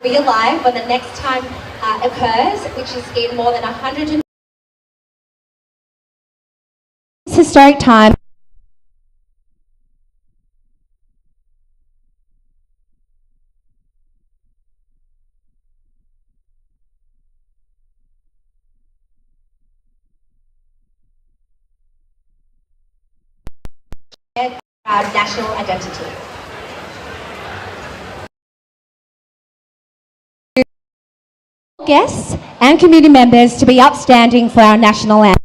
be alive when the next time occurs, which is in more than 100 historic time. Our national identity. Guests and community members to be upstanding for our national anthem.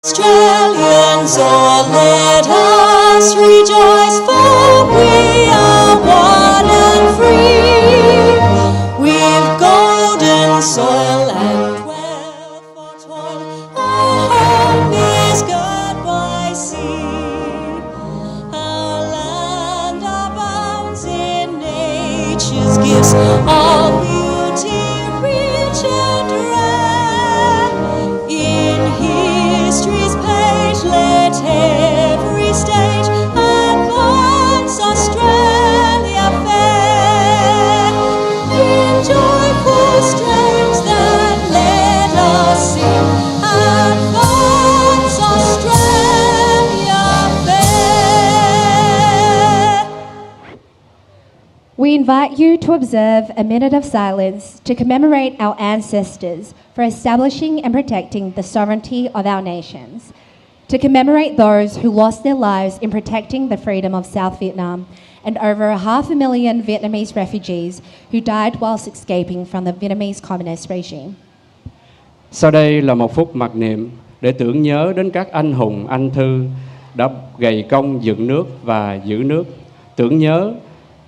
Australians, oh let us rejoice, for we are one and free. We've golden soil and wealth for toil. Our home is girt by sea. Our land abounds in nature's gifts, all beauty rich and rare. In history's page, let every stage advance Australia fair. In joyful strains that let us sing, advance Australia fair. We invite you to observe a minute of silence to commemorate our ancestors for establishing and protecting the sovereignty of our nations, to commemorate those who lost their lives in protecting the freedom of South Vietnam, and over 500,000 Vietnamese refugees who died whilst escaping from the Vietnamese communist regime. Sau đây là một phút mặc niệm để tưởng nhớ đến các anh hùng anh thư đã gầy công dựng nước và giữ nước, tưởng nhớ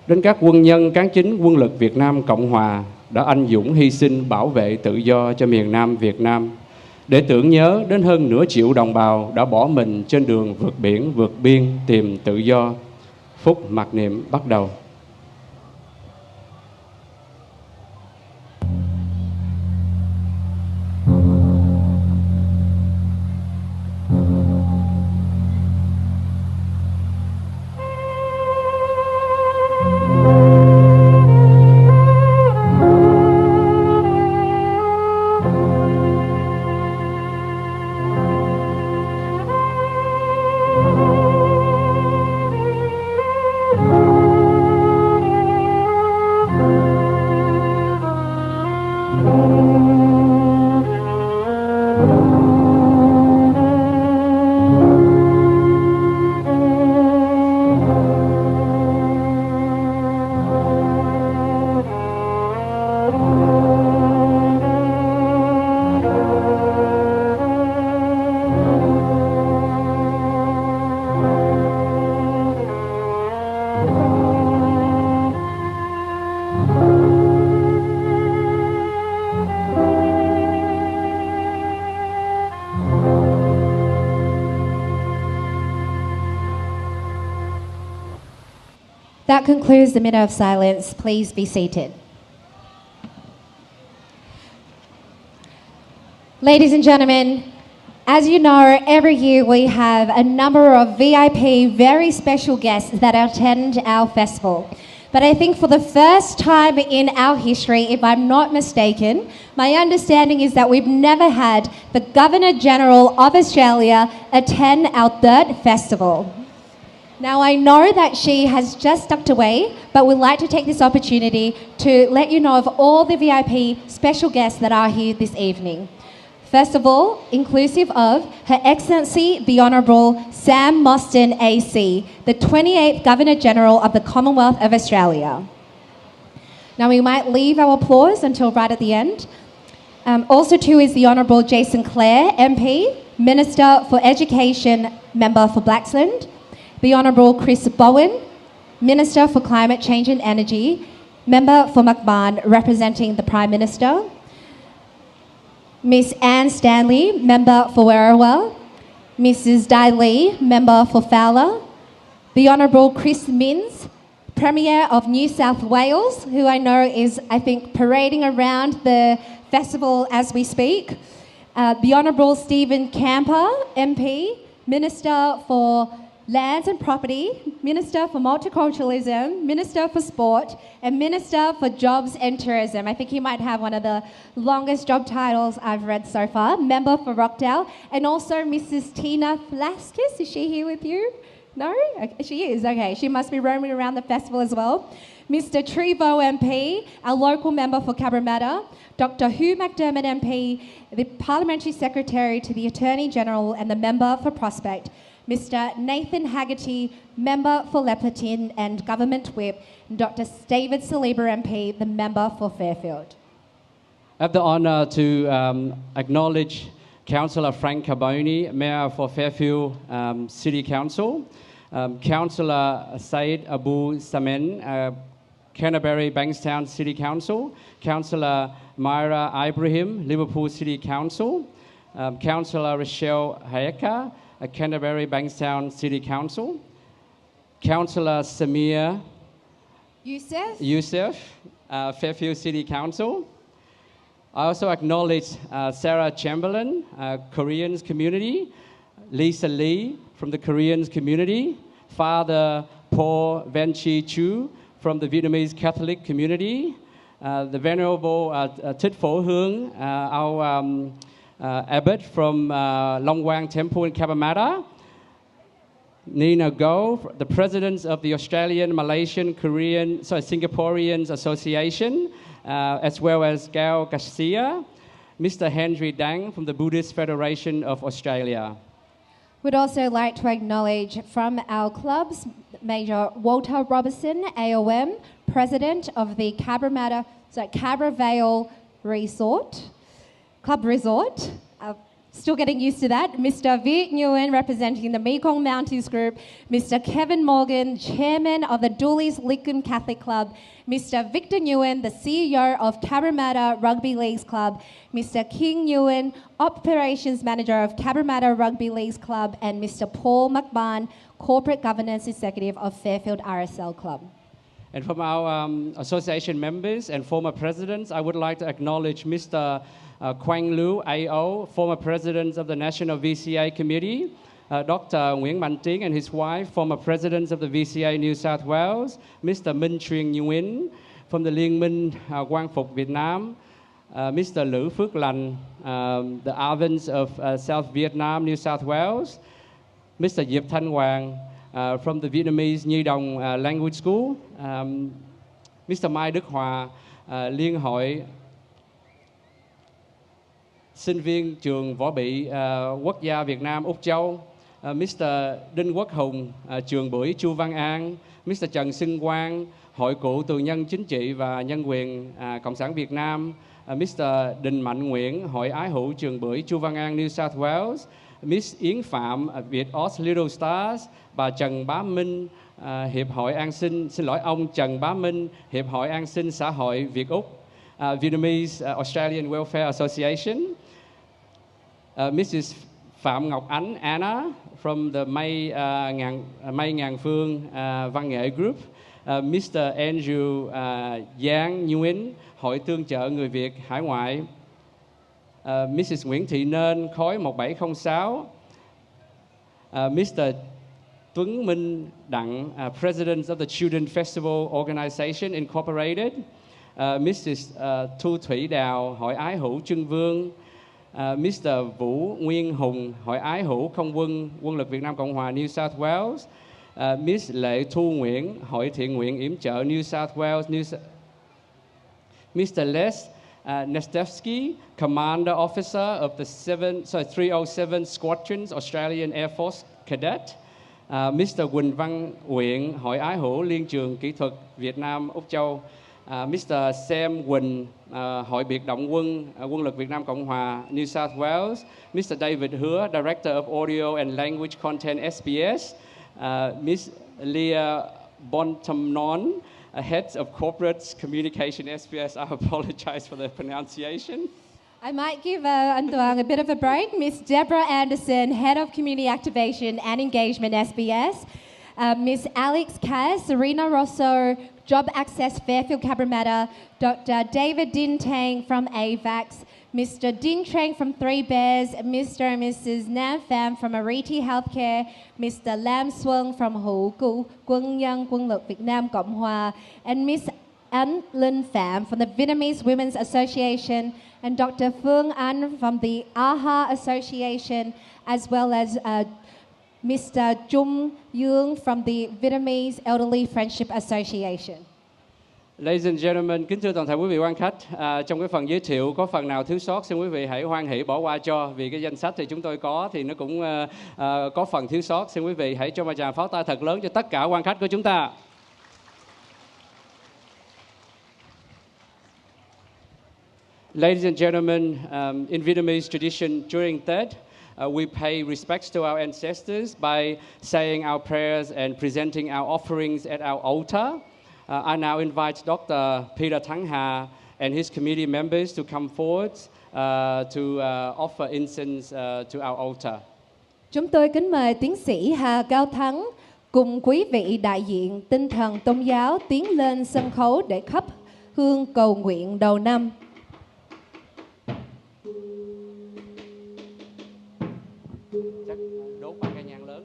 đến các quân nhân cán chính quân lực Việt Nam Cộng Hòa đã anh dũng hy sinh bảo vệ tự do cho miền Nam Việt Nam, để tưởng nhớ đến hơn nửa triệu đồng bào đã bỏ mình trên đường vượt biển, vượt biên tìm tự do. Phút mặc niệm bắt đầu. that concludes the minute of silence. Please be seated. Ladies and gentlemen, as you know, every year we have a number of VIP, very special guests that attend our festival. But I think for the first time in our history, if I'm not mistaken, my understanding is that we've never had the Governor-General of Australia attend our third festival. Now, I know that she has just stepped away, but we'd like to take this opportunity to let you know of all the VIP special guests that are here this evening. First of all, inclusive of Her Excellency the Honourable Sam Mostyn AC, the 28th Governor-General of the Commonwealth of Australia. Now we might leave our applause until right at the end. Also too is the Honourable Jason Clare MP, Minister for Education, Member for Blaxland. The Honourable Chris Bowen, Minister for Climate Change and Energy, Member for Macmahon, representing the Prime Minister. Miss Anne Stanley, Member for Werriwa. Mrs. Dai Lee, Member for Fowler. The Honourable Chris Minns, Premier of New South Wales, who I know is, I think, parading around the festival as we speak. The Honourable Stephen Camper, MP, Minister for Lands and Property, Minister for Multiculturalism, Minister for Sport, and Minister for Jobs and Tourism. I think he might have one of the longest job titles I've read so far. Member for Rockdale, and also Mrs. Tina Flaskis. Is she here with you? No? Okay, she is, okay. She must be roaming around the festival as well. Mr. Trevo MP, our local member for Cabramatta. Dr. Hugh McDermott MP, the Parliamentary Secretary to the Attorney General and the Member for Prospect. Mr. Nathan Haggerty, Member for Leplerton and Government Whip, and Dr. David Saliba MP, the Member for Fairfield. I have the honour to acknowledge Councillor Frank Carboni, Mayor for Fairfield City Council, Councillor Said Abu Samen, Canterbury Bankstown City Council, Councillor Myra Ibrahim, Liverpool City Council, Councillor Rochelle Hayeka, Canterbury Bankstown City Council, Councillor Samir Youssef, Fairfield City Council. I also acknowledge Sarah Chamberlain, Koreans community, Lisa Lee from the Koreans community, Father Paul Venchi Chu from the Vietnamese Catholic community, the Venerable Thích Phổ Hương, our abbot from Long Quang Temple in Cabramatta, Nina Go, the presidents of the Australian, Malaysian, Singaporeans Association, as well as Gao Garcia, Mr. Henry Dang from the Buddhist Federation of Australia. We'd also like to acknowledge from our clubs, Major Walter Robertson, AOM, President of the Cabra Vale Club Resort. Still getting used to that. Mr. Viet Nguyen, representing the Mekong Mountains Group. Mr. Kevin Morgan, Chairman of the Dooleys Lickham Catholic Club. Mr. Victor Nguyen, the CEO of Cabramatta Rugby Leagues Club. Mr. King Nguyen, Operations Manager of Cabramatta Rugby Leagues Club. And Mr. Paul McMahon, Corporate Governance Executive of Fairfield RSL Club. And from our association members and former presidents, I would like to acknowledge Mr. Quang Lưu, AO, former president of the National VCA Committee, Dr. Nguyễn Mạnh Tiến and his wife, former presidents of the VCA New South Wales, Mr. Minh Truyền Nguyen from the Liên minh Quang Phục Việt Nam, Mr. Lữ Phước Lành, the Avans of South Vietnam, New South Wales, Mr. Diệp Thanh Hoàng from the Vietnamese Nhi Đồng Language School, Mr. Mai Đức Hòa, Liên hội sinh viên trường võ bị quốc gia Việt Nam Úc Châu, Mr. Đinh Quốc Hùng, trường Bưởi Chu Văn An, Mr. Trần Xuân Quang, Hội cựu tù nhân chính trị và nhân quyền Cộng sản Việt Nam, Mr. Đình Mạnh Nguyễn, Hội ái hữu trường Bưởi Chu Văn An, New South Wales, Miss Yến Phạm, Việt Os Little Stars, bà Trần Bá Minh, Hiệp hội An sinh, ông Trần Bá Minh, Hiệp hội An sinh xã hội Việt Úc, Vietnamese Australian Welfare Association, Mrs. Phạm Ngọc Ánh Anna from the May Ngàn Phương Văn nghệ Group, Mr. Andrew Giang Nguyen, Hội Tương trợ Người Việt Hải ngoại, Mrs. Nguyễn Thị Nên, khối 1706, Mr. Tuấn Minh Đặng, President of the Children Festival Organization Incorporated, Mrs. Thu Thủy Đào, Hội Ái Hữu Trưng Vương, Mr. Vũ Nguyên Hùng, Hội Ái Hữu Không quân, Quân lực Việt Nam Cộng hòa New South Wales, Miss Lệ Thu Nguyễn, Hội Thiện nguyện Yểm trợ New South Wales, Mr. Les Nestevsky, Commander Officer of the 307 Squadrons, Australian Air Force Cadet, Mr. Quỳnh Văn Uyện, Hội Ái Hữu Liên trường Kỹ thuật Việt Nam Úc Châu, Mr. Sam Quỳnh, Hội Biệt động quân, Quân lực Việt Nam Cộng hòa New South Wales, Mr. David Hứa, Director of Audio and Language Content SBS, Miss Leah Bontamnon, Head of Corporate Communication SBS. I apologize for the pronunciation. I might give Anh Tuan a bit of a break. Miss Deborah Anderson, Head of Community Activation and Engagement SBS. Miss Alex Cass, Serena Rosso, Job Access Fairfield Cabramatta, Dr. David Din Tang from AVAX, Mr. Ding Trang from Three Bears, Mr. and Mrs. Nam Pham from Ariti Healthcare, Mr. Lam Xuân from Hữu Cụ Quân nhân Quân lực Việt Nam Cộng hòa, and Miss Anh Linh Pham from the Vietnamese Women's Association, and Dr. Phương Anh from the AHA Association, as well as Mr. Trung Yung from the Vietnamese Elderly Friendship Association. Ladies and gentlemen, kính thưa toàn thể quý vị quan khách, trong cái phần giới thiệu có phần nào thiếu sót xin quý vị hãy hoan hỷ bỏ qua cho, vì cái danh sách thì chúng tôi có thì nó cũng có phần thiếu sót. Xin quý vị hãy cho một tràng pháo tay thật lớn cho tất cả quan khách của chúng ta. Ladies and gentlemen, in Vietnamese tradition, during Tết, we pay respects to our ancestors by saying our prayers and presenting our offerings at our altar. I now invite Dr. Peter Thắng Hà and his committee members to come forward to offer incense to our altar. Chúng tôi kính mời tiến sĩ Hà Cao Thắng cùng quý vị đại diện tinh thần tôn giáo tiến lên sân khấu để thắp hương cầu nguyện đầu năm. Chắc đốt 3 cây nhang lớn.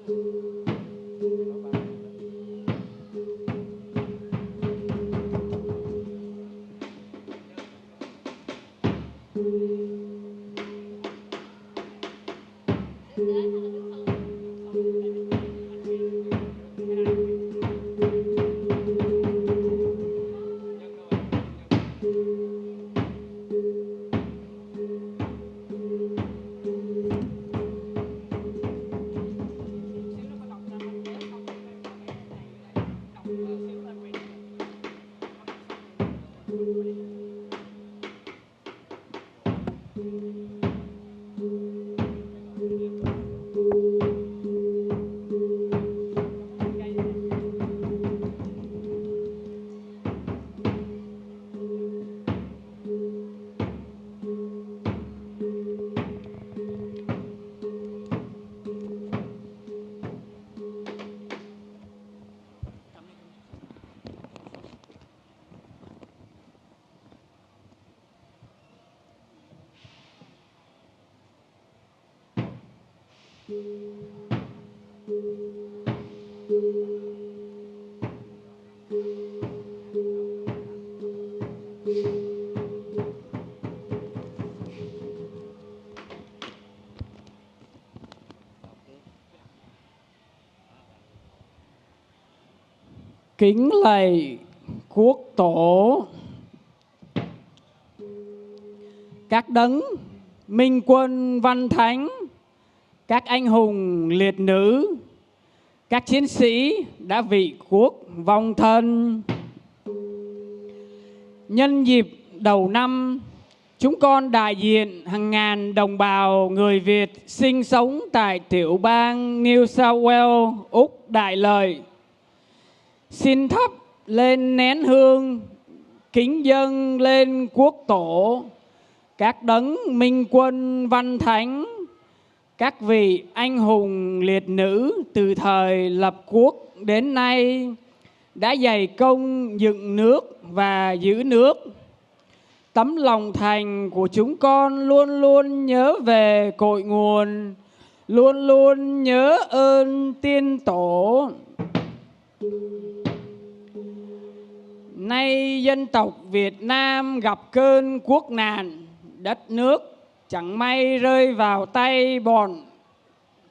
Kính lạy quốc tổ, các đấng minh quân văn thánh, các anh hùng liệt nữ, các chiến sĩ đã vị quốc vong thân. Nhân dịp đầu năm, chúng con đại diện hàng ngàn đồng bào người Việt sinh sống tại tiểu bang New South Wales, Úc Đại Lợi, xin thắp lên nén hương kính dâng lên quốc tổ, các đấng minh quân văn thánh, các vị anh hùng liệt nữ từ thời lập quốc đến nay đã dày công dựng nước và giữ nước. Tấm lòng thành của chúng con luôn luôn nhớ về cội nguồn, luôn luôn nhớ ơn tiên tổ. Nay dân tộc Việt Nam gặp cơn quốc nạn, đất nước chẳng may rơi vào tay bọn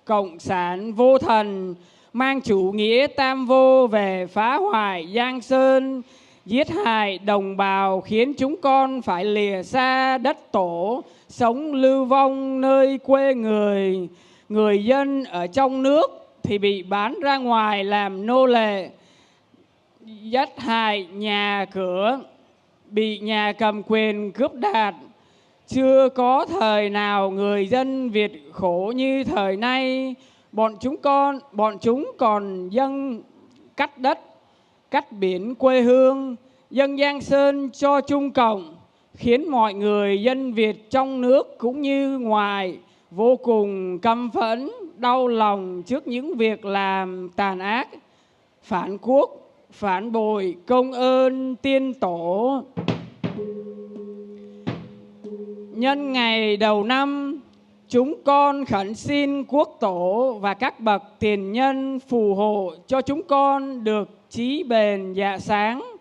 cộng sản vô thần, mang chủ nghĩa tam vô về phá hoại Giang Sơn, giết hại đồng bào, khiến chúng con phải lìa xa đất tổ, sống lưu vong nơi quê người. Người dân ở trong nước thì bị bán ra ngoài làm nô lệ, giết hại nhà cửa, bị nhà cầm quyền cướp đoạt. Chưa có thời nào người dân Việt khổ như thời nay. Bọn chúng còn dâng cắt đất, cắt biển quê hương, dâng Giang Sơn cho Trung Cộng, khiến mọi người dân Việt trong nước cũng như ngoài vô cùng căm phẫn, đau lòng trước những việc làm tàn ác, phản quốc, phản bội công ơn tiên tổ. Nhân ngày đầu năm, chúng con khẩn xin quốc tổ và các bậc tiền nhân phù hộ cho chúng con được trí bền dạ sáng,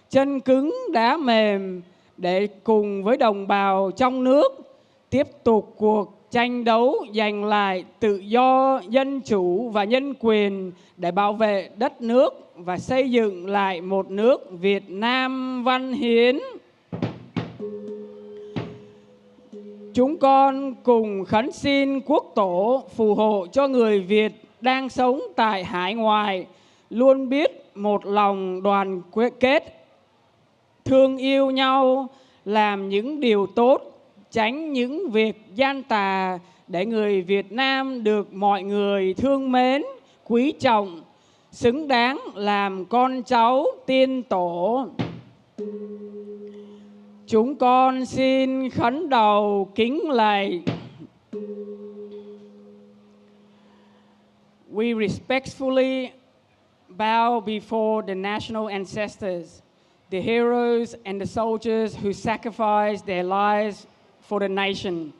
chân cứng đá mềm, để cùng với đồng bào trong nước tiếp tục cuộc tranh đấu giành lại tự do, dân chủ và nhân quyền để bảo vệ đất nước và xây dựng lại một nước Việt Nam văn hiến. Chúng con cùng khấn xin quốc tổ phù hộ cho người Việt đang sống tại hải ngoại luôn biết một lòng đoàn kết, thương yêu nhau, làm những điều tốt, tránh những việc gian tà, để người Việt Nam được mọi người thương mến, quý trọng, xứng đáng làm con cháu tiên tổ. Chúng con xin khấn đầu kính lạy. We respectfully bow before the national ancestors, the heroes and the soldiers who sacrificed their lives for the nation.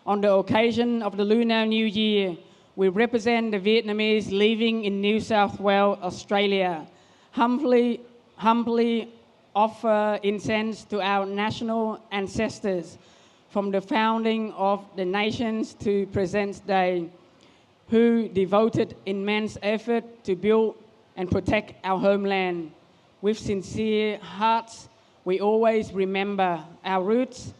On the occasion of the Lunar New Year, we represent the Vietnamese living in New South Wales, Australia, humbly offer incense to our national ancestors from the founding of the nations to present day, who devoted immense effort to build and protect our homeland. With sincere hearts, we always remember our roots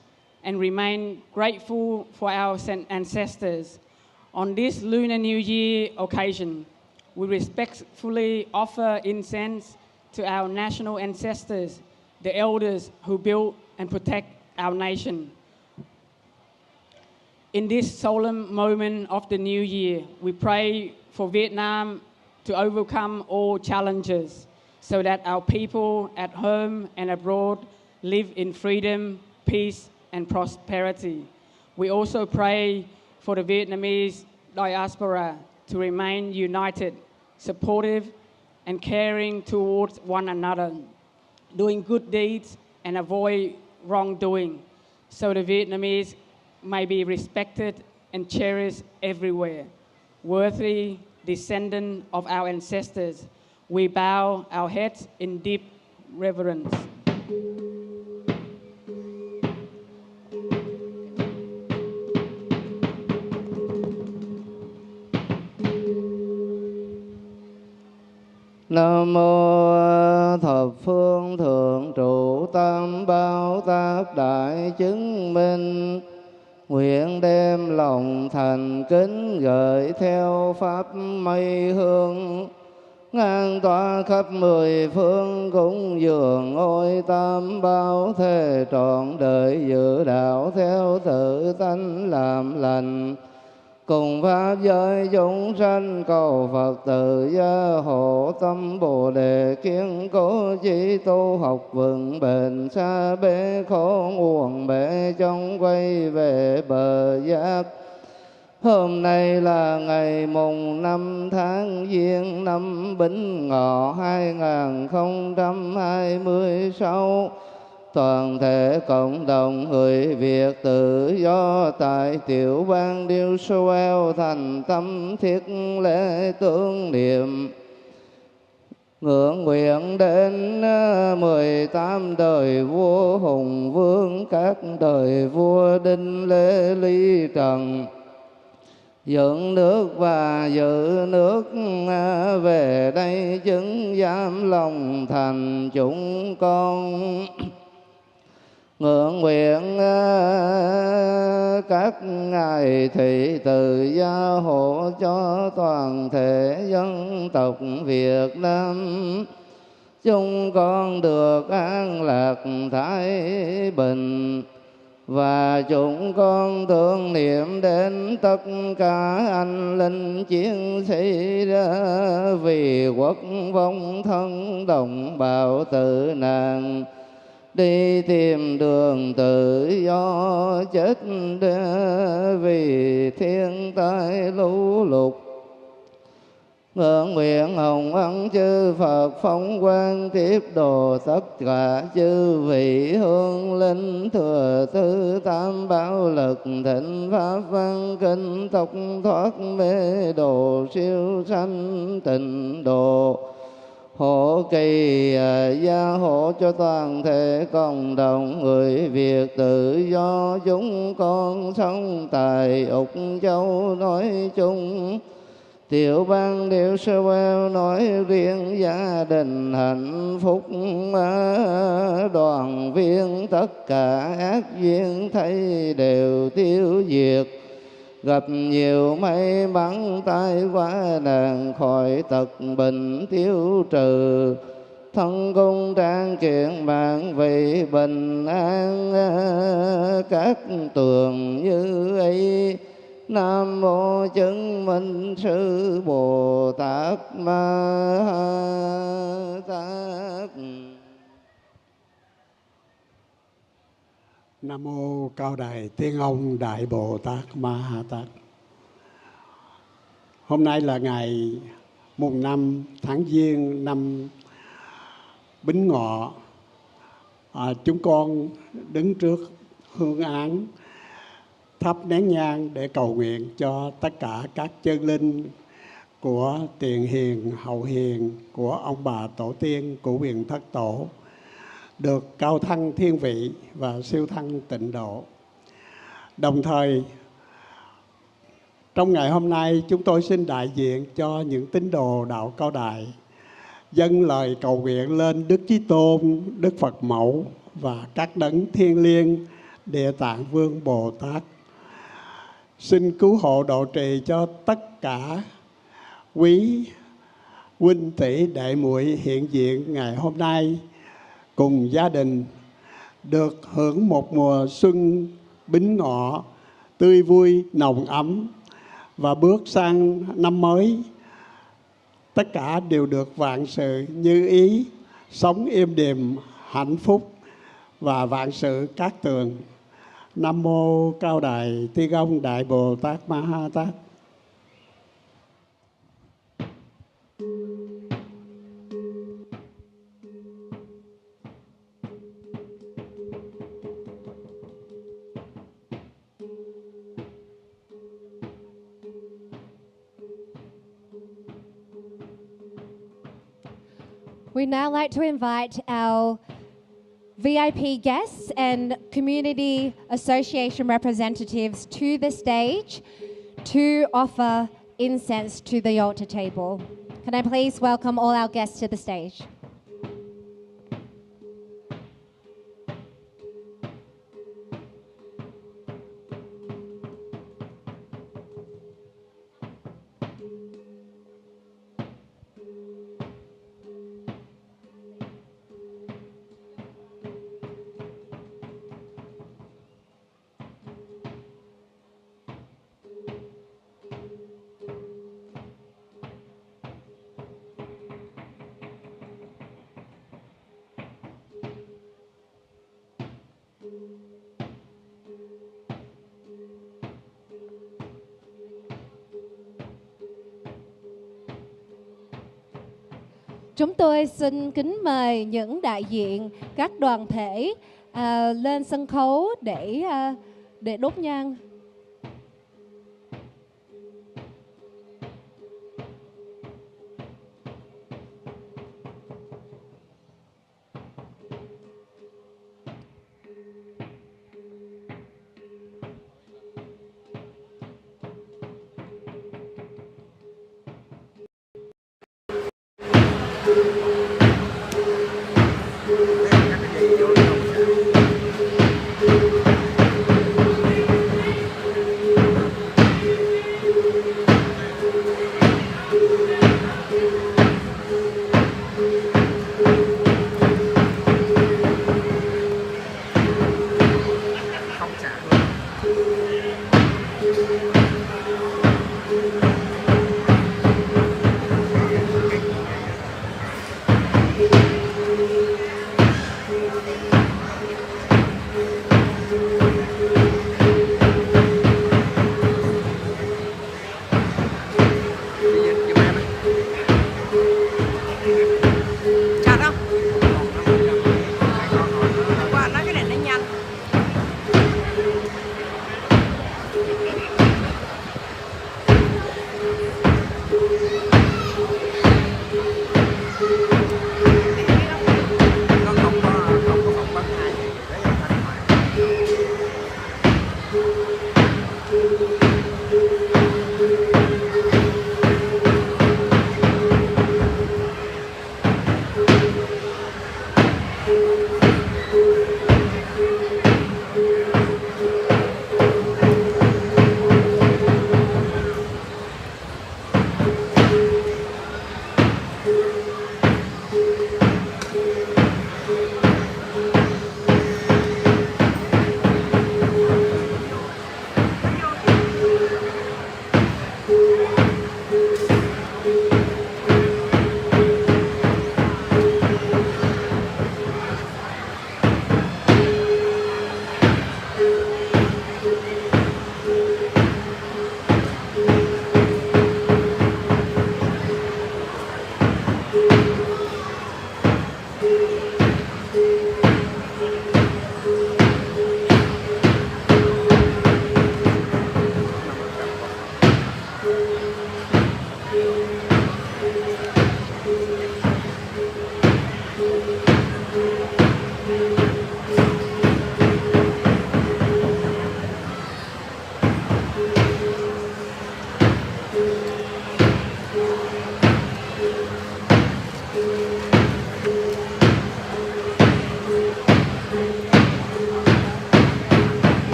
and remain grateful for our ancestors. On this Lunar New Year occasion, we respectfully offer incense to our national ancestors, the elders who built and protect our nation. In this solemn moment of the new year, we pray for Vietnam to overcome all challenges so that our people at home and abroad live in freedom, peace, and prosperity. We also pray for the Vietnamese diaspora to remain united, supportive, and caring towards one another, doing good deeds and avoid wrongdoing, so the Vietnamese may be respected and cherished everywhere. Worthy descendant of our ancestors, we bow our heads in deep reverence. Nam mô thập phương thượng trụ tam bảo tác đại chứng minh. Nguyện đem lòng thành kính gửi theo pháp mây hương, ngang tỏa khắp mười phương cúng dường ngôi tam bảo thế trọn đời giữ đạo theo tự tánh làm lành. Cùng pháp giới chúng sanh cầu Phật tự gia hộ tâm Bồ đề kiên cố chỉ tu học vững bền xa bế khổ nguồn bể trong quay về bờ giác. Hôm nay là ngày mùng 5 tháng Giêng năm Bính Ngọ 2026. Toàn thể cộng đồng người Việt tự do tại tiểu bang New South Wales thành tâm thiết lễ tưởng niệm ngưỡng nguyện đến 18 đời vua Hùng Vương, các đời vua Đinh Lê Lý Trần, dựng nước và giữ nước, về đây chứng giám lòng thành chúng con. Ngưỡng nguyện các ngài thị tự gia hộ cho toàn thể dân tộc Việt Nam chúng con được an lạc thái bình, và chúng con tưởng niệm đến tất cả anh linh chiến sĩ đã vì quốc vong thân đồng bào tử nạn đi tìm đường tự do, chết vì thiên tai lũ lụt. Ngưỡng nguyện hồng ân chư Phật phong quang tiếp độ tất cả chư vị hương linh thừa thứ tam bảo lực thịnh pháp văn kinh tộc thoát mê độ siêu sanh tịnh độ. Hộ kỳ gia hộ cho toàn thể cộng đồng người Việt tự do chúng con sống tại Úc Châu nói chung, tiểu bang New South Wales nói riêng, gia đình hạnh phúc đoàn viên, tất cả ác duyên thấy đều tiêu diệt, gặp nhiều may mắn tai qua nạn khỏi tật bệnh tiêu trừ, thân cung trang kiện mạng vị bình an các tường như ấy. Nam mô chứng minh sư Bồ Tát Ma Tát. Nam mô Cao Đài Tiên Ông Đại Bồ Tát Ma Ha Tát. Hôm nay là ngày mùng 5 tháng Giêng năm Bính Ngọ. Chúng con đứng trước hương án thắp nén nhang để cầu nguyện cho tất cả các chân linh của tiền hiền, hậu hiền, của ông bà tổ tiên, của quyền thất tổ được cao thăng thiên vị và siêu thăng tịnh độ. Đồng thời, trong ngày hôm nay, chúng tôi xin đại diện cho những tín đồ đạo Cao Đài dâng lời cầu nguyện lên Đức Chí Tôn, Đức Phật Mẫu và các đấng thiêng liêng Địa Tạng Vương Bồ Tát. Xin cứu hộ độ trì cho tất cả quý huynh tỷ đệ muội hiện diện ngày hôm nay cùng gia đình được hưởng một mùa xuân Bính Ngọ tươi vui nồng ấm, và bước sang năm mới tất cả đều được vạn sự như ý, sống êm đềm hạnh phúc và vạn sự cát tường. Nam mô Cao Đài Tiên Ông Đại Bồ Tát Ma Ha Tát. We'd now like to invite our VIP guests and community association representatives to the stage to offer incense to the altar table. Can I please welcome all our guests to the stage? Chúng tôi xin kính mời những đại diện các đoàn thể lên sân khấu để đốt nhang.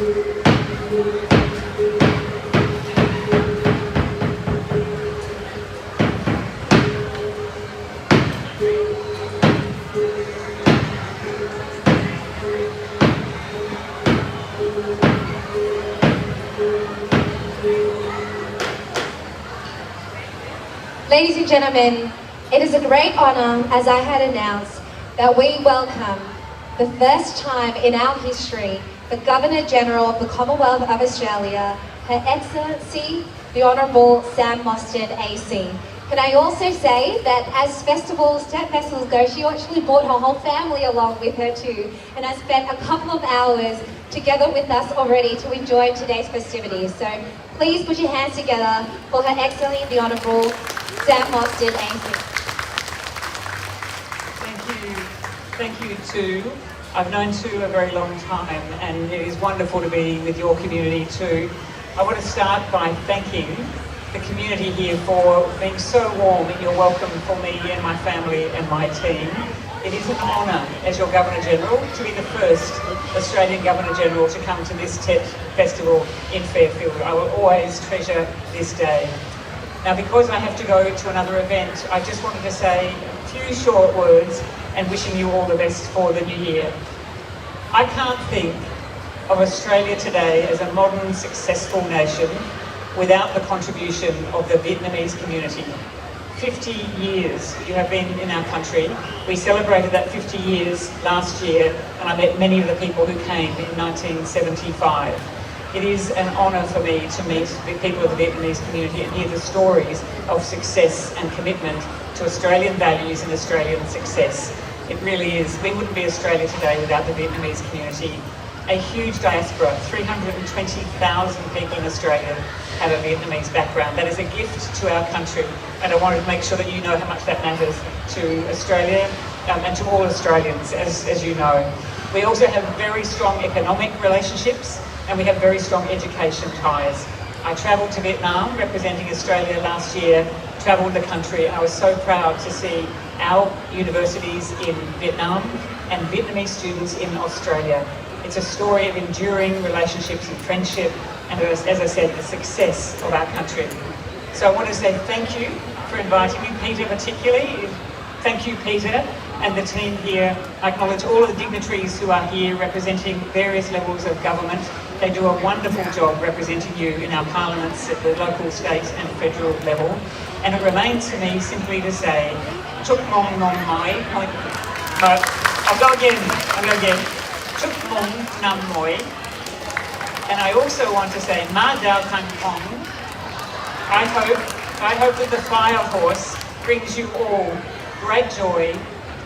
Ladies and gentlemen, it is a great honour, as I had announced, that we welcome the first time in our history the Governor-General of the Commonwealth of Australia, Her Excellency the Honourable Sam Mostyn AC. Can I also say that as step festivals go, she actually brought her whole family along with her too, and has spent a couple of hours together with us already to enjoy today's festivities. So please put your hands together for Her Excellency the Honourable Sam Mostyn AC. Thank you too. I've known Sue a very long time, and it is wonderful to be with your community too. I want to start by thanking the community here for being so warm in your welcome for me and my family and my team. It is an honour as your Governor-General to be the first Australian Governor-General to come to this TET festival in Fairfield. I will always treasure this day. Now, because I have to go to another event, I just wanted to say a few short words and wishing you all the best for the new year. I can't think of Australia today as a modern, successful nation without the contribution of the Vietnamese community. 50 years you have been in our country. We celebrated that 50 years last year, and I met many of the people who came in 1975. It is an honour for me to meet the people of the Vietnamese community and hear the stories of success and commitment to Australian values and Australian success. It really is. We wouldn't be Australia today without the Vietnamese community. A huge diaspora, 320,000 people in Australia have a Vietnamese background. That is a gift to our country, and I wanted to make sure that you know how much that matters to Australia and to all Australians, as you know. We also have very strong economic relationships, and we have very strong education ties. I travelled to Vietnam representing Australia last year, travelled the country, and I was so proud to see our universities in Vietnam and Vietnamese students in Australia. It's a story of enduring relationships and friendship, and as I said, the success of our country. So I want to say thank you for inviting me, Peter particularly. Thank you, Peter, and the team here. I acknowledge all of the dignitaries who are here representing various levels of government. They do a wonderful job representing you in our parliaments at the local, state and federal level. And it remains for me simply to say, Chúc mừng năm mới. I'll go again. Chúc mừng năm mới. And I also want to say, Ma Dao Tan Kong. I hope that the fire horse brings you all great joy,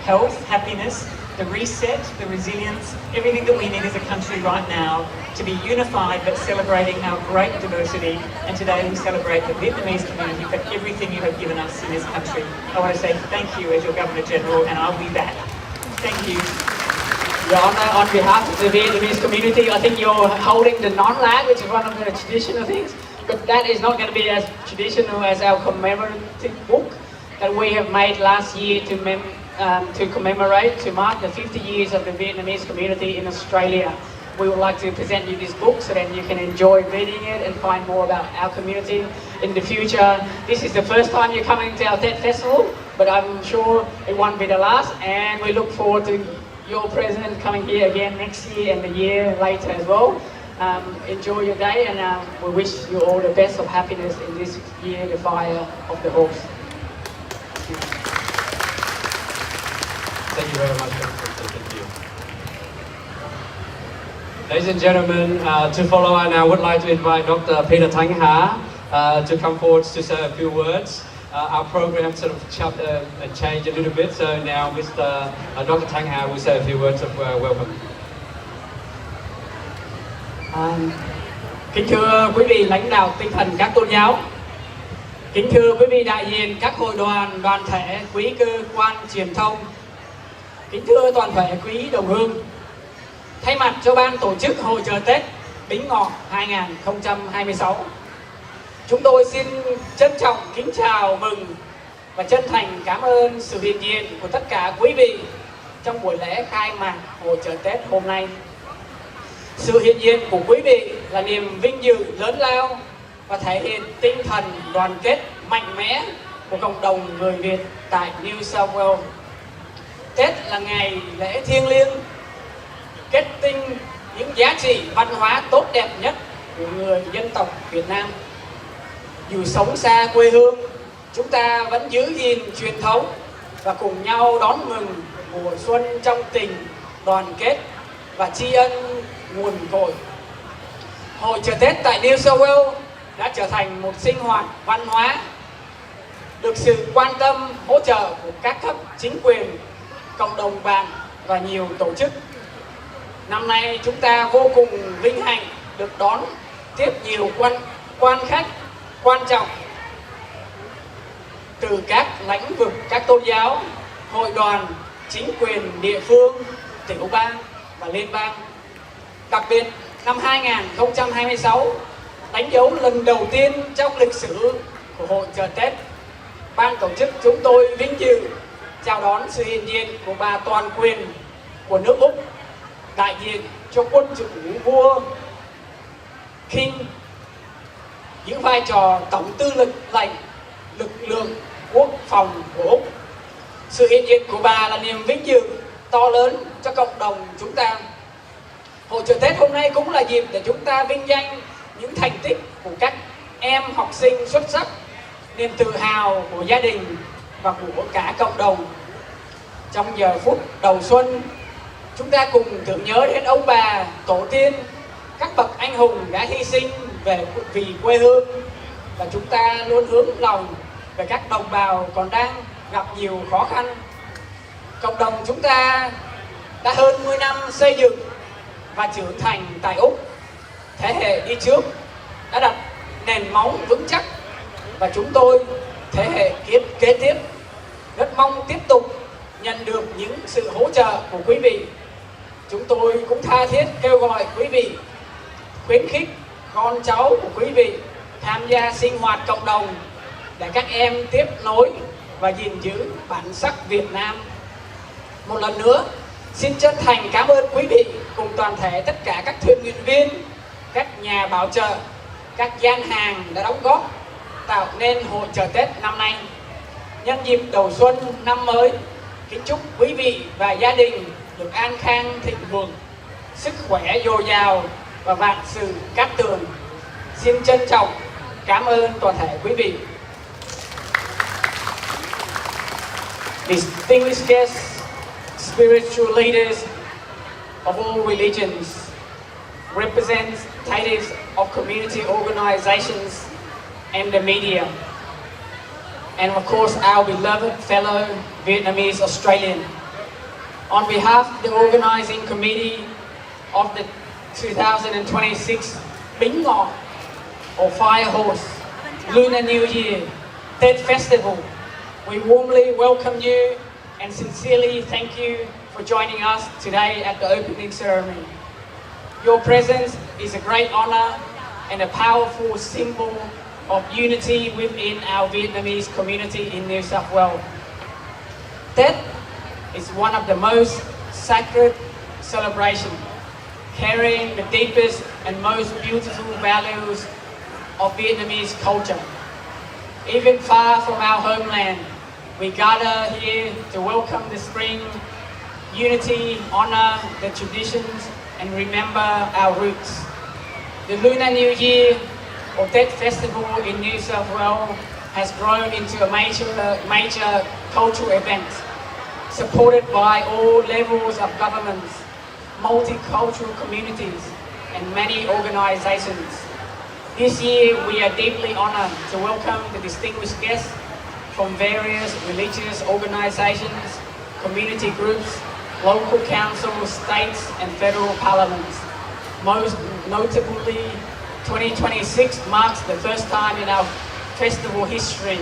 health, happiness, the reset, the resilience, everything that we need as a country right now to be unified but celebrating our great diversity. And today we celebrate the Vietnamese community for everything you have given us in this country. I want to say thank you as your Governor-General, and I'll be back. Thank you. Your Honor, on behalf of the Vietnamese community, I think you're holding the non-lag, which is one of the traditional things, but that is not going to be as traditional as our commemorative book that we have made last year to commemorate, to mark the 50 years of the Vietnamese community in Australia. We would like to present you this book so that you can enjoy reading it and find more about our community in the future. This is the first time you're coming to our TED Festival, but I'm sure it won't be the last, and we look forward to your president coming here again next year and the year later as well. Enjoy your day, and we wish you all the best of happiness in this year, the fire of the horse. Thank you very much, Dr. Thank you. Ladies and gentlemen, to follow on, I would like to invite Dr. Peter Thanh Ha to come forward to say a few words. Our program sort of changed a little bit, so now Mr. Dr. Thanh Ha will say a few words of welcome. Kính thưa quý vị lãnh đạo tinh thần các tôn giáo, kính thưa quý vị đại diện các hội đoàn, đoàn thể, quý cơ quan truyền thông, kính thưa toàn thể quý đồng hương, thay mặt cho ban tổ chức hội chợ Tết Bính Ngọ 2026, chúng tôi xin trân trọng kính chào mừng và chân thành cảm ơn sự hiện diện của tất cả quý vị trong buổi lễ khai mạc hội chợ Tết hôm nay. Sự hiện diện của quý vị là niềm vinh dự lớn lao và thể hiện tinh thần đoàn kết mạnh mẽ của cộng đồng người Việt tại New South Wales. Tết là ngày lễ thiêng liêng, kết tinh những giá trị văn hóa tốt đẹp nhất của người dân tộc Việt Nam. Dù sống xa quê hương, chúng ta vẫn giữ gìn truyền thống và cùng nhau đón mừng mùa xuân trong tình, đoàn kết và tri ân nguồn cội. Hội chợ Tết tại New South Wales đã trở thành một sinh hoạt văn hóa được sự quan tâm, hỗ trợ của các cấp chính quyền, cộng đồng bạn và nhiều tổ chức. Năm nay chúng ta vô cùng vinh hạnh được đón tiếp nhiều quan khách quan trọng từ các lĩnh vực, các tôn giáo, hội đoàn, chính quyền địa phương, tiểu bang và liên bang. Đặc biệt, năm 2026 đánh dấu lần đầu tiên trong lịch sử của Hội chợ Tết, ban tổ chức chúng tôi vinh dự chào đón sự hiện diện của bà toàn quyền của nước Úc, đại diện cho quân chủ vua King, giữ vai trò tổng tư lệnh lực lượng quốc phòng của Úc. Sự hiện diện của bà là niềm vinh dự to lớn cho cộng đồng chúng ta. Hội chợ Tết hôm nay cũng là dịp để chúng ta vinh danh những thành tích của các em học sinh xuất sắc, niềm tự hào của gia đình và của cả cộng đồng. Trong giờ phút đầu xuân, chúng ta cùng tưởng nhớ đến ông bà, tổ tiên, các bậc anh hùng đã hy sinh vì quê hương, và chúng ta luôn hướng lòng về các đồng bào còn đang gặp nhiều khó khăn. Cộng đồng chúng ta đã hơn 10 năm xây dựng và trưởng thành tại Úc. Thế hệ đi trước đã đặt nền móng vững chắc, và chúng tôi, thế hệ kế tiếp, rất mong tiếp tục nhận được những sự hỗ trợ của quý vị. Chúng tôi cũng tha thiết kêu gọi quý vị khuyến khích con cháu của quý vị tham gia sinh hoạt cộng đồng để các em tiếp nối và gìn giữ bản sắc Việt Nam. Một lần nữa, xin chân thành cảm ơn quý vị cùng toàn thể tất cả các thuyện nguyện viên, các nhà bảo trợ, các gian hàng đã đóng góp tạo nên Hội chợ Tết năm nay. Nhân dịp đầu xuân năm mới, kính chúc quý vị và gia đình được an khang thịnh vượng, sức khỏe dồi dào và vạn sự cát tường. Xin trân trọng cảm ơn toàn thể quý vị. Distinguished guests, spiritual leaders of all religions, representatives of community organizations and the media, and of course our beloved fellow Vietnamese Australian. On behalf of the organizing committee of the 2026 Bính or Fire Horse Lunar New Year Tết Festival, we warmly welcome you and sincerely thank you for joining us today at the opening ceremony. Your presence is a great honor and a powerful symbol of unity within our Vietnamese community in New South Wales. Tết is one of the most sacred celebrations, carrying the deepest and most beautiful values of Vietnamese culture. Even far from our homeland, we gather here to welcome the spring, unity, honor the traditions, and remember our roots. The Lunar New Year or Tết Festival in New South Wales has grown into a major cultural event, supported by all levels of governments, multicultural communities, and many organizations. This year, we are deeply honored to welcome the distinguished guests from various religious organizations, community groups, local councils, states, and federal parliaments. Most notably, 2026 marks the first time in our festival history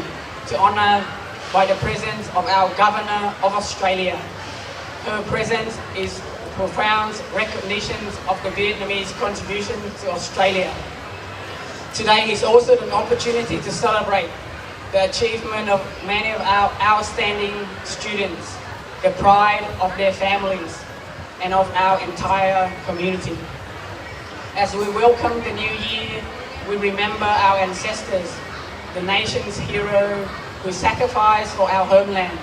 to honor by the presence of our Governor of Australia. Her presence is profound recognition of the Vietnamese contribution to Australia. Today is also an opportunity to celebrate the achievement of many of our outstanding students, the pride of their families, and of our entire community. As we welcome the new year, we remember our ancestors, the nation's hero who sacrificed for our homeland.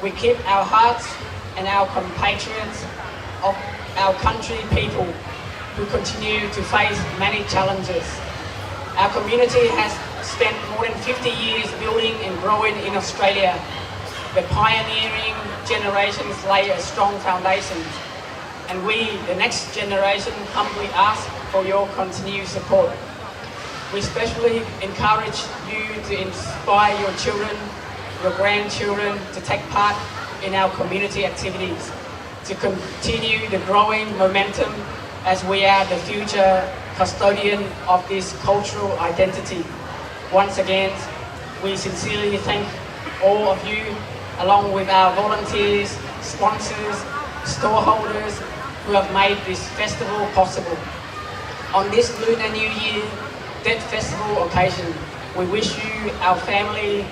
We keep our hearts and our compatriots of our country people who continue to face many challenges. Our community has spent more than 50 years building and growing in Australia. The pioneering generations lay a strong foundation, and we, the next generation, humbly ask for your continued support. We especially encourage you to inspire your children, your grandchildren to take part in our community activities, to continue the growing momentum as we are the future custodian of this cultural identity. Once again, we sincerely thank all of you, along with our volunteers, sponsors, storeholders who have made this festival possible. On this Lunar New Year Death Festival occasion, we wish you, our family,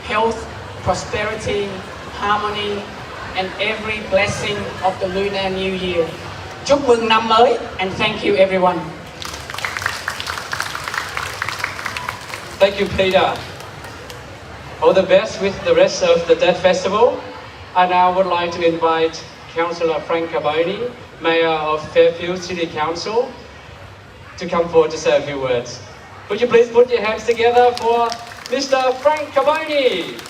health, prosperity, harmony, and every blessing of the Lunar New Year. Chúc mừng năm mới, and thank you everyone. Thank you, Peter. All the best with the rest of the Death Festival. I now would like to invite Councillor Frank Carboni, Mayor of Fairfield City Council, to come forward to say a few words. Would you please put your hands together for Mr. Frank Carboni?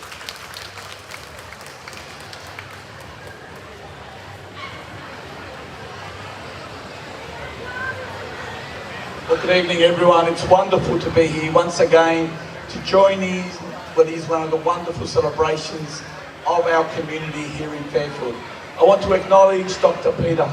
Well, good evening, everyone. It's wonderful to be here once again to join what is one of the wonderful celebrations of our community here in Fairfield. I want to acknowledge Dr. Peter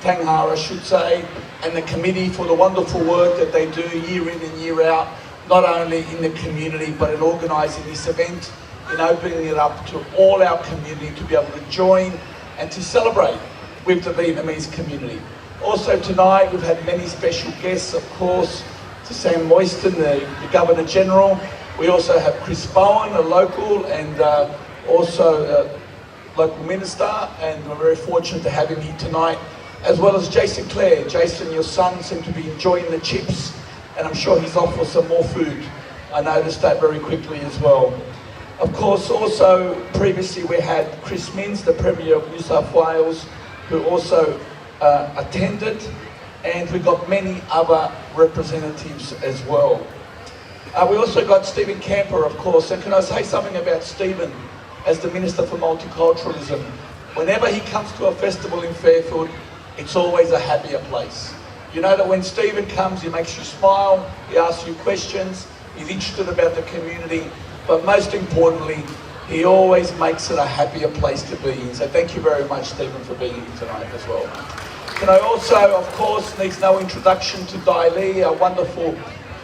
Tang Ha, I should say, and the committee for the wonderful work that they do year in and year out, not only in the community but in organising this event, in opening it up to all our community to be able to join and to celebrate with the Vietnamese community. Also tonight we've had many special guests, of course, to Sam Moyston, the Governor General. We also have Chris Bowen, a local, and also local minister, and we're very fortunate to have him here tonight, as well as Jason Clare. Jason, your son, seemed to be enjoying the chips, and I'm sure he's off for some more food. I noticed that very quickly as well. Of course, also previously we had Chris Minns, the Premier of New South Wales, who also attended, and we got many other representatives as well. We also got Stephen Camper, of course, and can I say something about Stephen as the Minister for Multiculturalism? Whenever he comes to a festival in Fairfield, it's always a happier place. You know that when Stephen comes, he makes you smile, he asks you questions, he's interested about the community, but most importantly, he always makes it a happier place to be in. So thank you very much, Stephen, for being here tonight as well. Can I also, of course, needs no introduction to Dai Lee, our wonderful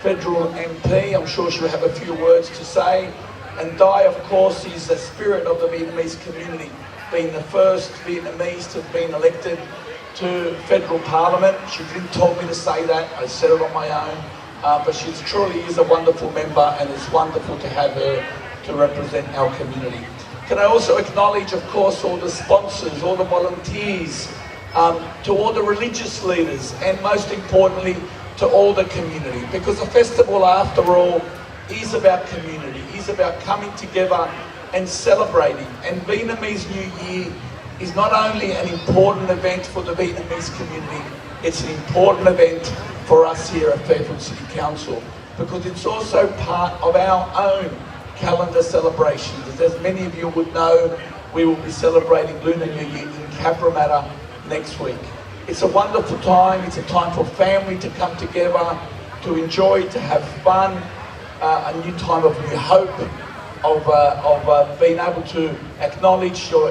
federal MP. I'm sure she'll have a few words to say. And Dai, of course, is the spirit of the Vietnamese community, being the first Vietnamese to have been elected to federal parliament. She didn't tell me to say that, I said it on my own. But she truly is a wonderful member, and it's wonderful to have her to represent our community. Can I also acknowledge, of course, all the sponsors, all the volunteers, to all the religious leaders, and most importantly, to all the community. Because the festival, after all, is about community, is about coming together and celebrating. And Vietnamese New Year is not only an important event for the Vietnamese community, it's an important event for us here at Fairfield City Council, because it's also part of our own calendar celebrations. As many of you would know, we will be celebrating Lunar New Year in Cabramatta next week. It's a wonderful time. It's a time for family to come together, to enjoy, to have fun, a new time of new hope, of being able to acknowledge your,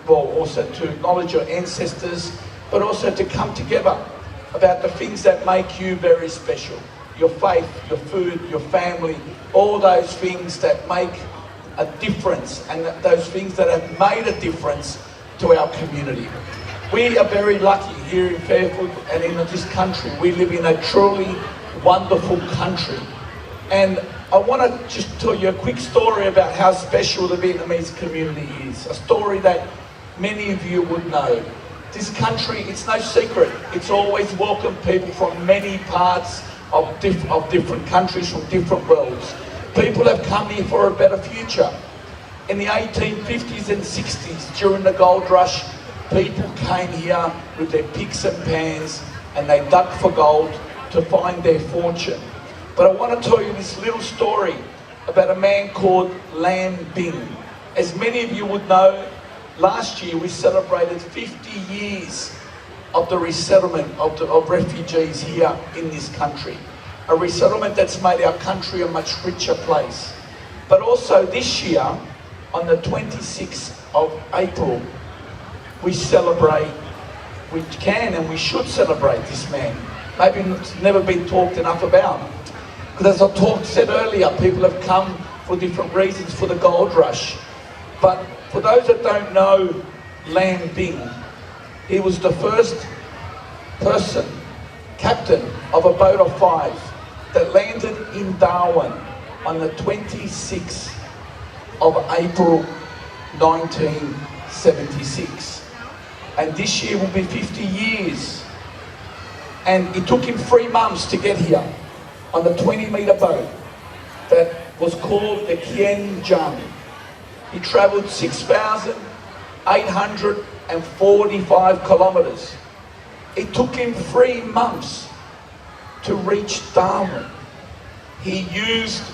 also to acknowledge your ancestors, but also to come together about the things that make you very special. Your faith, your food, your family, all those things that make a difference, and those things that have made a difference to our community. We are very lucky here in Fairfield and in this country. We live in a truly wonderful country. And I want to just tell you a quick story about how special the Vietnamese community is. A story that many of you would know. This country, it's no secret, it's always welcomed people from many parts of different countries, from different worlds. People have come here for a better future. In the 1850s and 60s, during the gold rush, people came here with their picks and pans and they dug for gold to find their fortune. But I want to tell you this little story about a man called Bính. As many of you would know, last year we celebrated 50 years of the resettlement of refugees here in this country. A resettlement that's made our country a much richer place. But also this year, on the 26th of April, we celebrate, we can and we should celebrate this man. Maybe it's never been talked enough about. Because as I said earlier, people have come for different reasons for the gold rush. But for those that don't know Bính, he was the first person, captain of a boat of 5 that landed in Darwin on the 26th of April 1976. And this year will be 50 years. And it took him 3 months to get here on the 20-meter boat that was called the Kien Jung. He travelled 6,845 kilometres. It took him 3 months to reach Darwin. He used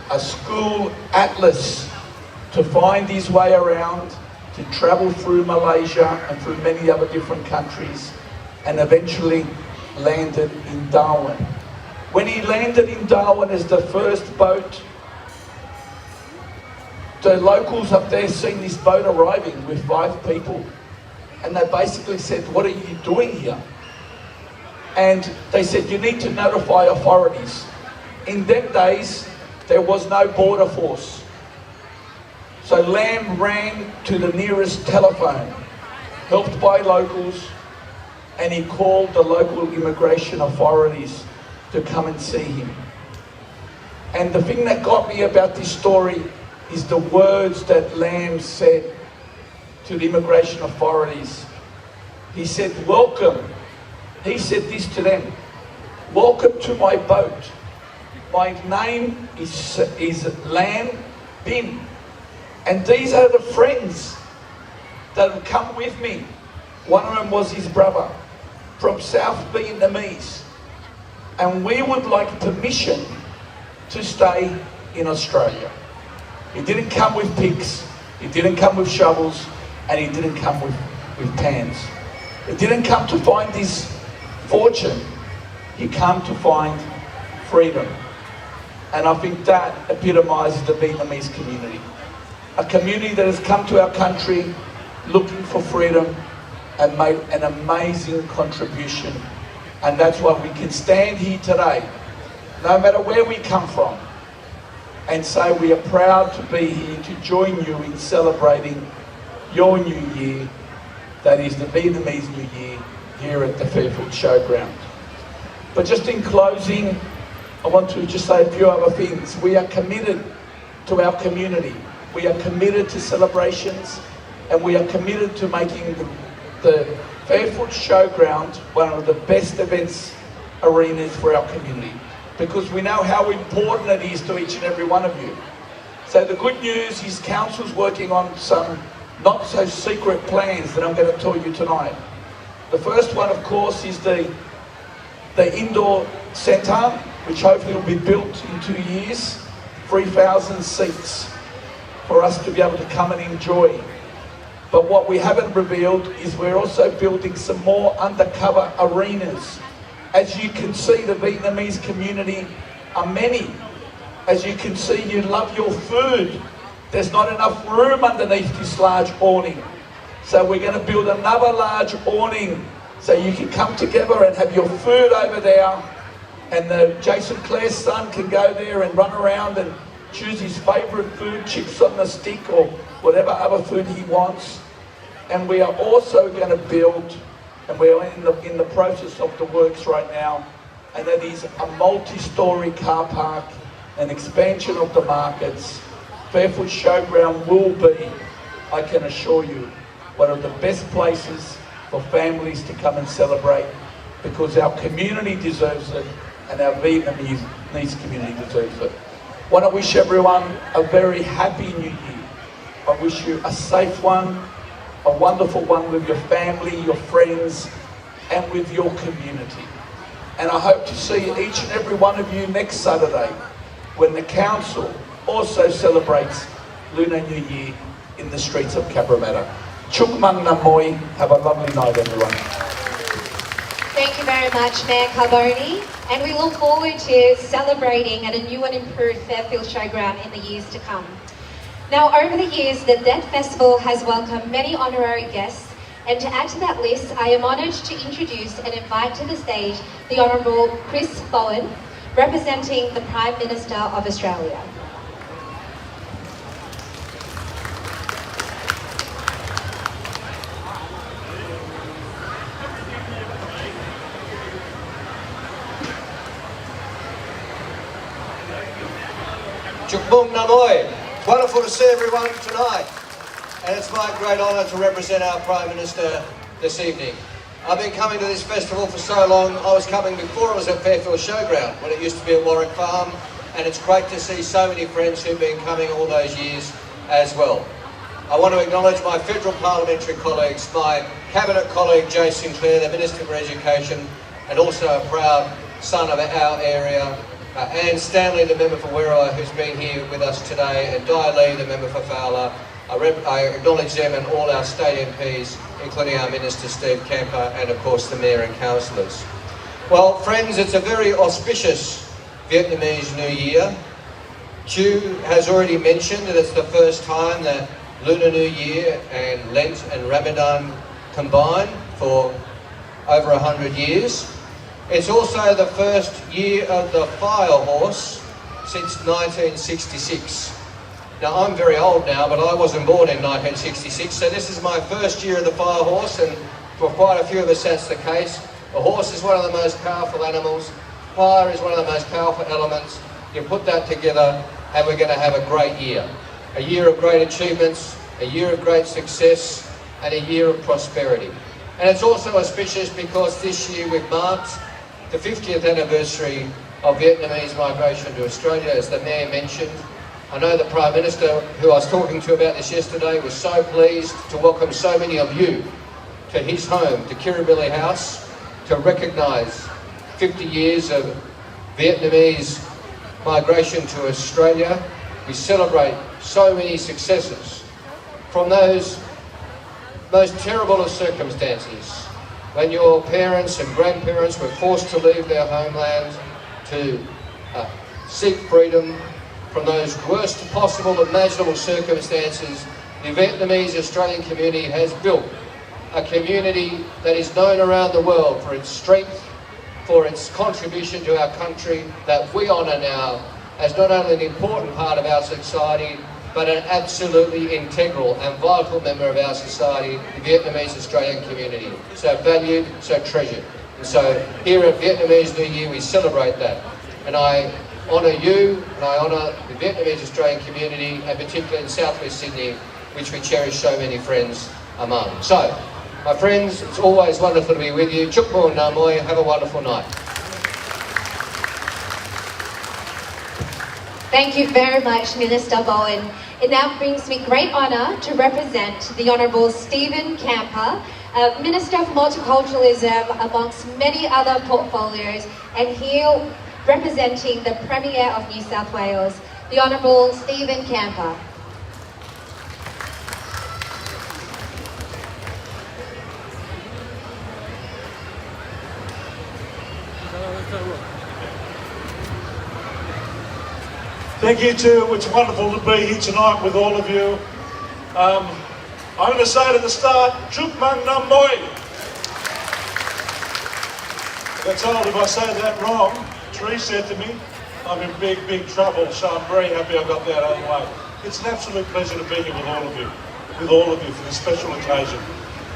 a school atlas to find his way around, to travel through Malaysia and through many other different countries, and eventually landed in Darwin. When he landed in Darwin as the first boat, the locals up there seen this boat arriving with 5 people, and they basically said, "What are you doing here?" And they said, "You need to notify authorities." In them days, there was no border force. So Lamb ran to the nearest telephone, helped by locals, and he called the local immigration authorities to come and see him. And the thing that got me about this story is the words that Lamb said to the immigration authorities. He said, "Welcome." He said this to them, "Welcome to my boat. My name is Bính. And these are the friends that have come with me." One of them was his brother from South Vietnamese. "And we would like permission to stay in Australia." He didn't come with picks, he didn't come with shovels, and he didn't come with pans. He didn't come to find his fortune, he came to find freedom. And I think that epitomizes the Vietnamese community. A community that has come to our country looking for freedom and made an amazing contribution. And that's why we can stand here today, no matter where we come from, and say we are proud to be here to join you in celebrating your new year, that is the Vietnamese New Year, here at the Fairfield Showground. But just in closing, I want to just say a few other things. We are committed to our community. We are committed to celebrations, and we are committed to making the Fairfield Showground one of the best events arenas for our community, because we know how important it is to each and every one of you. So the good news is Council's working on some not so secret plans that I'm going to tell you tonight. The first one, of course, is the indoor centre, which hopefully will be built in 2 years, 3,000 seats for us to be able to come and enjoy. But what we haven't revealed is we're also building some more undercover arenas. As you can see, the Vietnamese community are many. As you can see, you love your food. There's not enough room underneath this large awning. So we're going to build another large awning so you can come together and have your food over there, and Jason Clare's son can go there and run around and choose his favourite food, chips on the stick or whatever other food he wants. And we are also going to build, and we're in the process of the works right now, and that is a multi-storey car park, an expansion of the markets. Fairfield Showground will be, I can assure you, one of the best places for families to come and celebrate, because our community deserves it and our Vietnamese community deserves it. I want to wish everyone a very happy New Year. I wish you a safe one, a wonderful one with your family, your friends, and with your community. And I hope to see each and every one of you next Saturday when the council also celebrates Lunar New Year in the streets of Cabramatta. Chúc mừng năm mới. Have a lovely night, everyone. Thank you very much, Mayor Carboni, and we look forward to celebrating at a new and improved Fairfield Showground in the years to come. Now, over the years, the Death Festival has welcomed many honorary guests, and to add to that list, I am honoured to introduce and invite to the stage the Honourable Chris Bowen, representing the Prime Minister of Australia. Chúc mừng năm mới. Wonderful to see everyone tonight, and it's my great honour to represent our Prime Minister this evening. I've been coming to this festival for so long. I was coming before it was at Fairfield Showground, when it used to be at Warwick Farm, and it's great to see so many friends who've been coming all those years as well. I want to acknowledge my federal parliamentary colleagues, my cabinet colleague Jay Sinclair, the Minister for Education, and also a proud son of our area, Anne Stanley, the member for Werriwa, who's been here with us today, and Di Lee, the member for Fowler. I acknowledge them and all our state MPs, including our Minister Steve Camper, and of course the Mayor and Councillors. Well, friends, it's a very auspicious Vietnamese New Year. Chu has already mentioned that it's the first time that Lunar New Year and Lent and Ramadan combine for over 100 years. It's also the first year of the fire horse since 1966. Now, I'm very old now, but I wasn't born in 1966, so this is my first year of the fire horse, and for quite a few of us that's the case. A horse is one of the most powerful animals. Fire is one of the most powerful elements. You put that together and we're going to have a great year. A year of great achievements, a year of great success, and a year of prosperity. And it's also auspicious because this year we've marked the 50th anniversary of Vietnamese migration to Australia, as the Mayor mentioned. I know the Prime Minister, who I was talking to about this yesterday, was so pleased to welcome so many of you to his home, to Kirribilli House, to recognise 50 years of Vietnamese migration to Australia. We celebrate so many successes from those most terrible of circumstances, when your parents and grandparents were forced to leave their homeland to seek freedom from those worst possible imaginable circumstances. The Vietnamese Australian community has built a community that is known around the world for its strength, for its contribution to our country, that we honour now as not only an important part of our society, but an absolutely integral and vital member of our society, the Vietnamese Australian community. So valued, so treasured. And so here at Vietnamese New Year, we celebrate that. And I honour you, and I honour the Vietnamese Australian community, and particularly in Southwest Sydney, which we cherish so many friends among. So, my friends, it's always wonderful to be with you. Chúc mừng năm mới. Have a wonderful night. Thank you very much, Minister Bowen. It now brings me great honour to represent the Honourable Stephen Camper, Minister for Multiculturalism amongst many other portfolios, and here representing the Premier of New South Wales, the Honourable Stephen Camper. Thank you too. It's wonderful to be here tonight with all of you. I'm going to say at the start, Chúc mừng năm mới. I got told if I say that wrong, Tree said to me, I'm in big trouble, so I'm very happy I got that out of the way. It's an absolute pleasure to be here with all of you for this special occasion.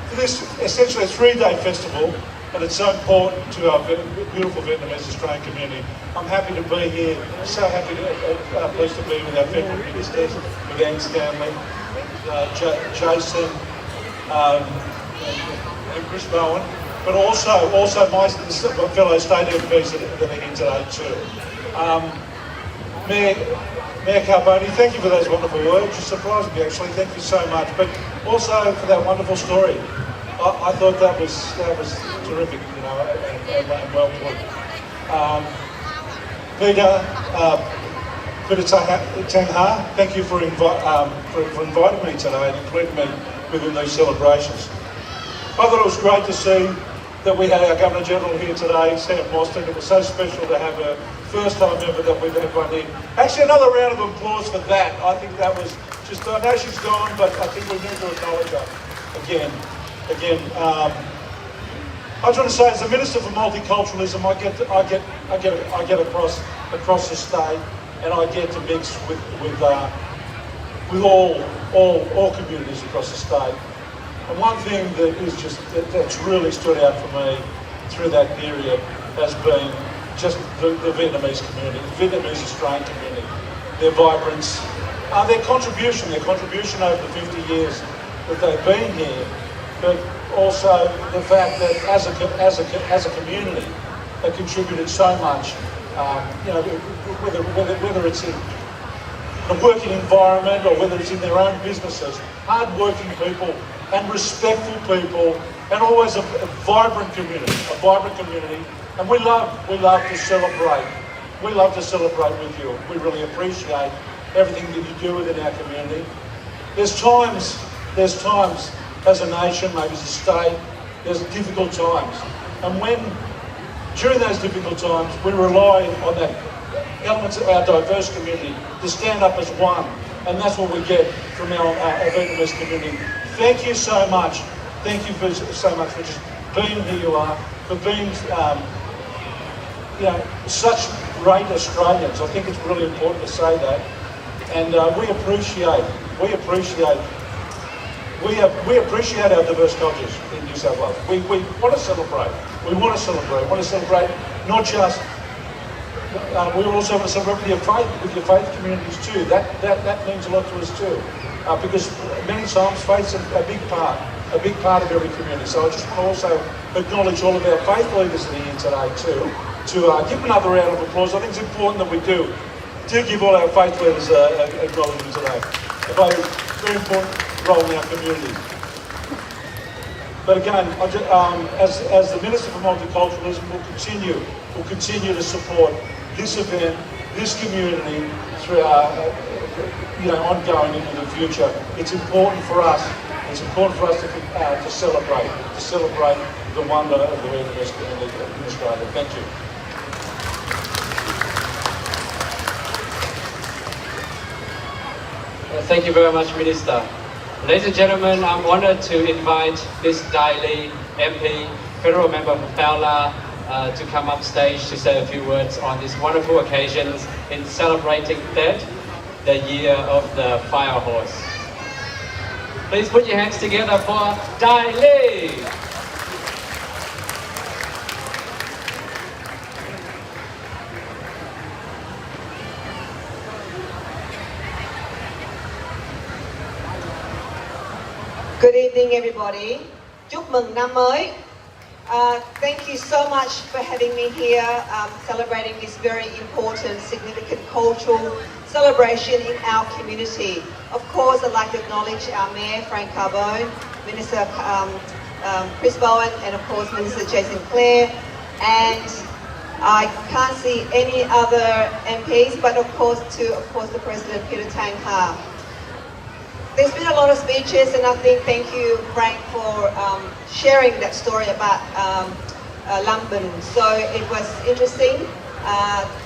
For this essentially a 3-day festival, and it's so important to our beautiful Vietnamese Australian community. I'm happy to be here, so happy to, pleased to be with our federal ministers, with Anne Stanley, Jason, and Chris Bowen, but also my fellow state MPs that are here today too. Mayor Carboni, thank you for those wonderful words. You surprised me actually. Thank you so much. But also for that wonderful story. I thought that was terrific, you know, and well put. Peter Tangha, thank you for inviting me today and including me within these celebrations. I thought it was great to see that we had our Governor General here today, Sam Boston. It was so special to have a first-time member that we've had one here. Actually, another round of applause for that. I think that was just, I know she's gone, but I think we need to acknowledge her again. I just want to say, as a Minister for Multiculturalism, I get across the state, and I get to mix with all communities across the state. And one thing that's really stood out for me through that period has been just the Vietnamese community, the Vietnamese Australian community, their vibrance, their contribution over the 50 years that they've been here, but also the fact that as a community, they contributed so much. You know, whether it's in the working environment or whether it's in their own businesses, hard-working people and respectful people, and always a vibrant community. And we love to celebrate. We love to celebrate with you. We really appreciate everything that you do within our community. There's times as a nation, maybe as a state, there's difficult times. And during those difficult times, we rely on that elements of our diverse community to stand up as one. And that's what we get from our Vietnamese community. Thank you so much. Thank you so much for just being who you are, for being such great Australians. I think it's really important to say that. And we appreciate our diverse cultures in New South Wales. We want to celebrate. We want to celebrate not just, we also want to celebrate with your faith communities too. That means a lot to us too. Because many times faith's a big part of every community. So I just want to also acknowledge all of our faith leaders that are here today too, to give another round of applause. I think it's important that we do give all our faith leaders acknowledgement today. They play a very important role in our community. But again, as the Minister for Multiculturalism, we'll continue to support this event, this community through ongoing into the future. It's important for us. It's important for us to celebrate the wonder of the Vietnamese community in Australia. Thank you. Thank you very much, Minister. Ladies and gentlemen, I'm honoured to invite this Dai Li MP, Federal Member for Fowler, to come up stage to say a few words on this wonderful occasion in celebrating the year of the fire horse. Please put your hands together for Dai Li. Good evening, everybody. Chúc mừng năm mới. Thank you so much for having me here, celebrating this very important, significant cultural celebration in our community. Of course, I'd like to acknowledge our Mayor, Frank Carbone, Minister Chris Bowen, and of course, Minister Jason Clare. And I can't see any other MPs, but of course, the President, Peter Tang Ha. There's been a lot of speeches, and I think thank you, Frank, for sharing that story about Lambin. So it was interesting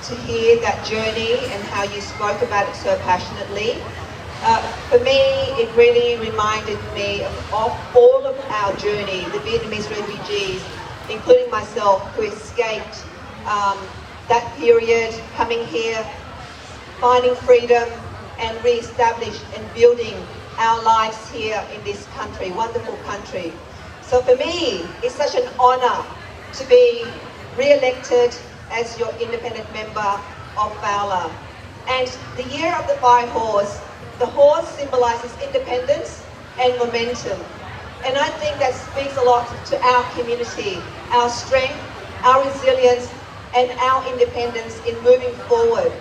to hear that journey and how you spoke about it so passionately. For me, it really reminded me of all of our journey, the Vietnamese refugees, including myself, who escaped that period, coming here, finding freedom, and re-established and building our lives here in this country, wonderful country. So for me, it's such an honor to be re-elected as your independent member of Fowler. And the year of the fire horse, the horse symbolizes independence and momentum. And I think that speaks a lot to our community, our strength, our resilience, and our independence in moving forward.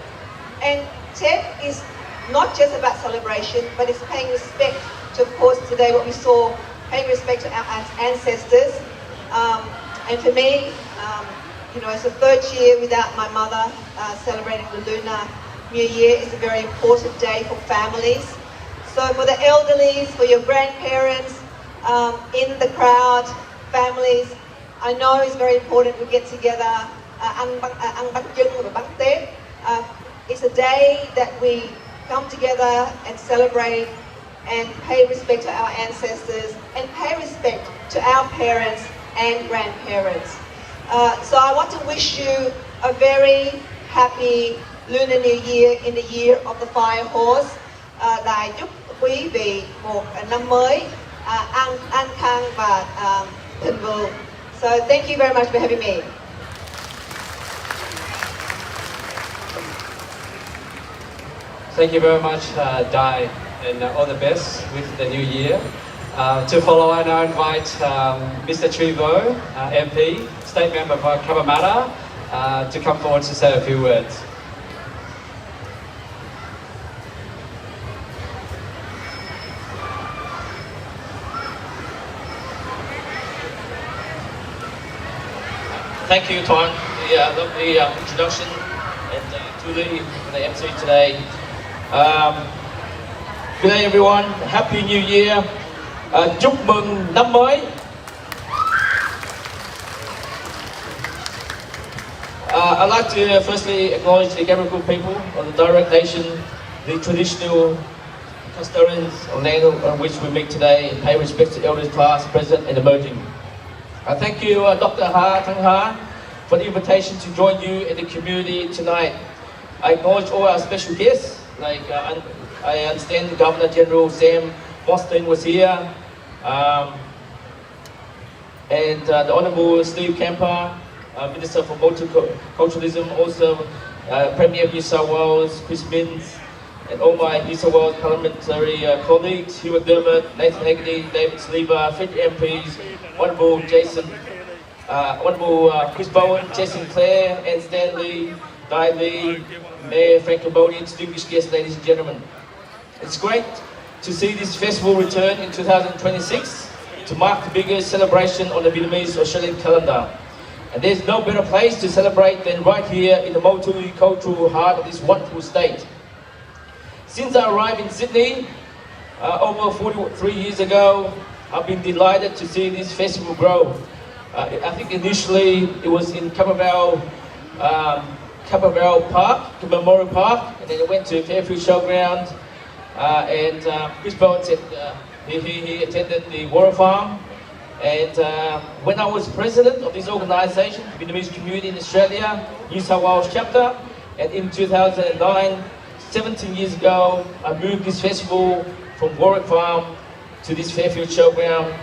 And Tết is not just about celebration, but it's paying respect to, of course, today what we saw, paying respect to our ancestors. And for me, you know, it's the third year without my mother celebrating the Lunar New Year. It's a very important day for families. So for the elderly, for your grandparents, in the crowd, families, I know it's very important we get together, ăn bánh chưng và bánh tét. It's a day that we come together and celebrate and pay respect to our ancestors and pay respect to our parents and grandparents. So I want to wish you a very happy Lunar New Year in the year of the Fire Horse. Đài chúc quý vị một năm mới an khang và thịnh vượng. So thank you very much for having me. Thank you very much, Dai, and all the best with the new year. To follow, I now invite Mr. Trivo, MP, State Member for Cabramatta, to come forward to say a few words. Thank you, Tuan, for the lovely introduction, and to the MC today. Good day, everyone. Happy New Year. Chúc mừng năm mới. I'd like to firstly acknowledge the Gadigal people of the Direct Nation, the traditional custodians of land on which we meet today, and pay respect to elders past, present, and emerging. Thank you, Dr. Thang Ha, for the invitation to join you in the community tonight. I acknowledge all our special guests, like I understand Governor General Sam Mostyn was here, and the Honourable Steve Camper, Minister for Multiculturalism, also Premier of New South Wales, Chris Minns, and all my New South Wales parliamentary colleagues, Hugh McDermott, Nathan Haggerty, David Sleever, federal MPs, Honourable Chris Bowen, Jason Clare, Anne Stanley, Dai Lee, Mayor Frank Cambodian, distinguished guests, ladies and gentlemen. It's great to see this festival return in 2026 to mark the biggest celebration on the Vietnamese Australian calendar. And there's no better place to celebrate than right here in the multicultural heart of this wonderful state. Since I arrived in Sydney over 43 years ago, I've been delighted to see this festival grow. I think initially it was in Camberwell Park, Memorial Park, and then it went to Fairfield Showground. And Chris Bowen said he attended the Water Farm. And when I was president of this organisation, Vietnamese Community in Australia, New South Wales chapter, and in 2009, 17 years ago, I moved this festival from Warwick Farm to this Fairfield Showground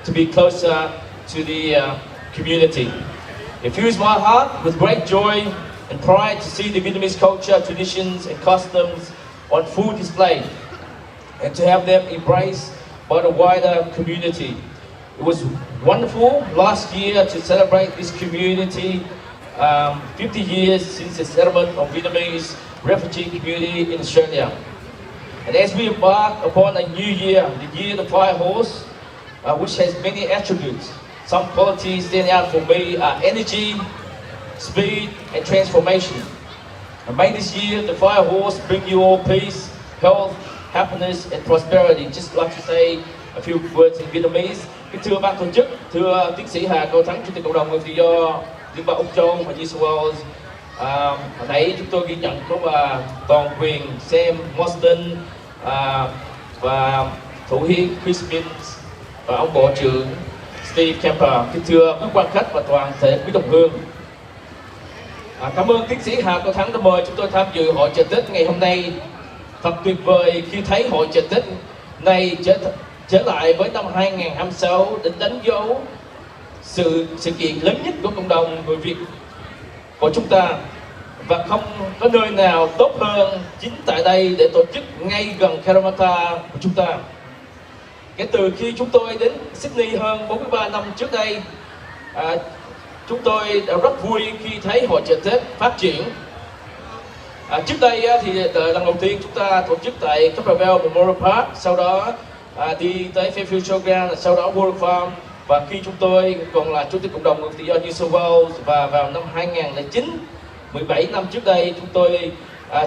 to be closer to the community. It fills my heart with great joy and pride to see the Vietnamese culture, traditions and customs on full display and to have them embraced by the wider community. It was wonderful last year to celebrate this community 50 years since the settlement of Vietnamese refugee community in Australia. And as we embark upon a new year, the year of the Fire Horse, which has many attributes. Some qualities stand out for me are energy, speed, and transformation. And may this year the Fire Horse bring you all peace, health, happiness, and prosperity. Just like to say a few words in Vietnamese. Kính thưa ban tổ chức, thưa tiến sĩ Hà Cao Thắng, Chủ tịch Cộng đồng Người Tự do Liên bang Úc Châu và New South Wales. Hồi nãy chúng tôi ghi nhận có bà Toàn Quyền, Sam Mostyn và thủ hiến Chris Minns và ông Bộ trưởng Steve Camper. Kính thưa các quan khách và toàn thể quý đồng hương. Cảm ơn tiến sĩ Hà Cao Thắng đã mời chúng tôi tham dự hội chợ Tết ngày hôm nay. Thật tuyệt vời khi thấy hội chợ Tết này trở lại với năm 2026 để đánh dấu sự kiện lớn nhất của cộng đồng người Việt của chúng ta, và không có nơi nào tốt hơn chính tại đây để tổ chức ngay gần Cabramatta của chúng ta. Kể từ khi chúng tôi đến Sydney hơn 43 năm trước đây, chúng tôi rất vui khi thấy hội chợ Tết phát triển. Trước đây thì lần đầu tiên chúng ta tổ chức tại Campbell Memorial Park, sau đó đi tới Fairfield Showground, sau đó World Farm, và khi chúng tôi còn là chủ tịch cộng đồng người tự do New South Wales, và vào năm 2009, 17 năm trước đây, chúng tôi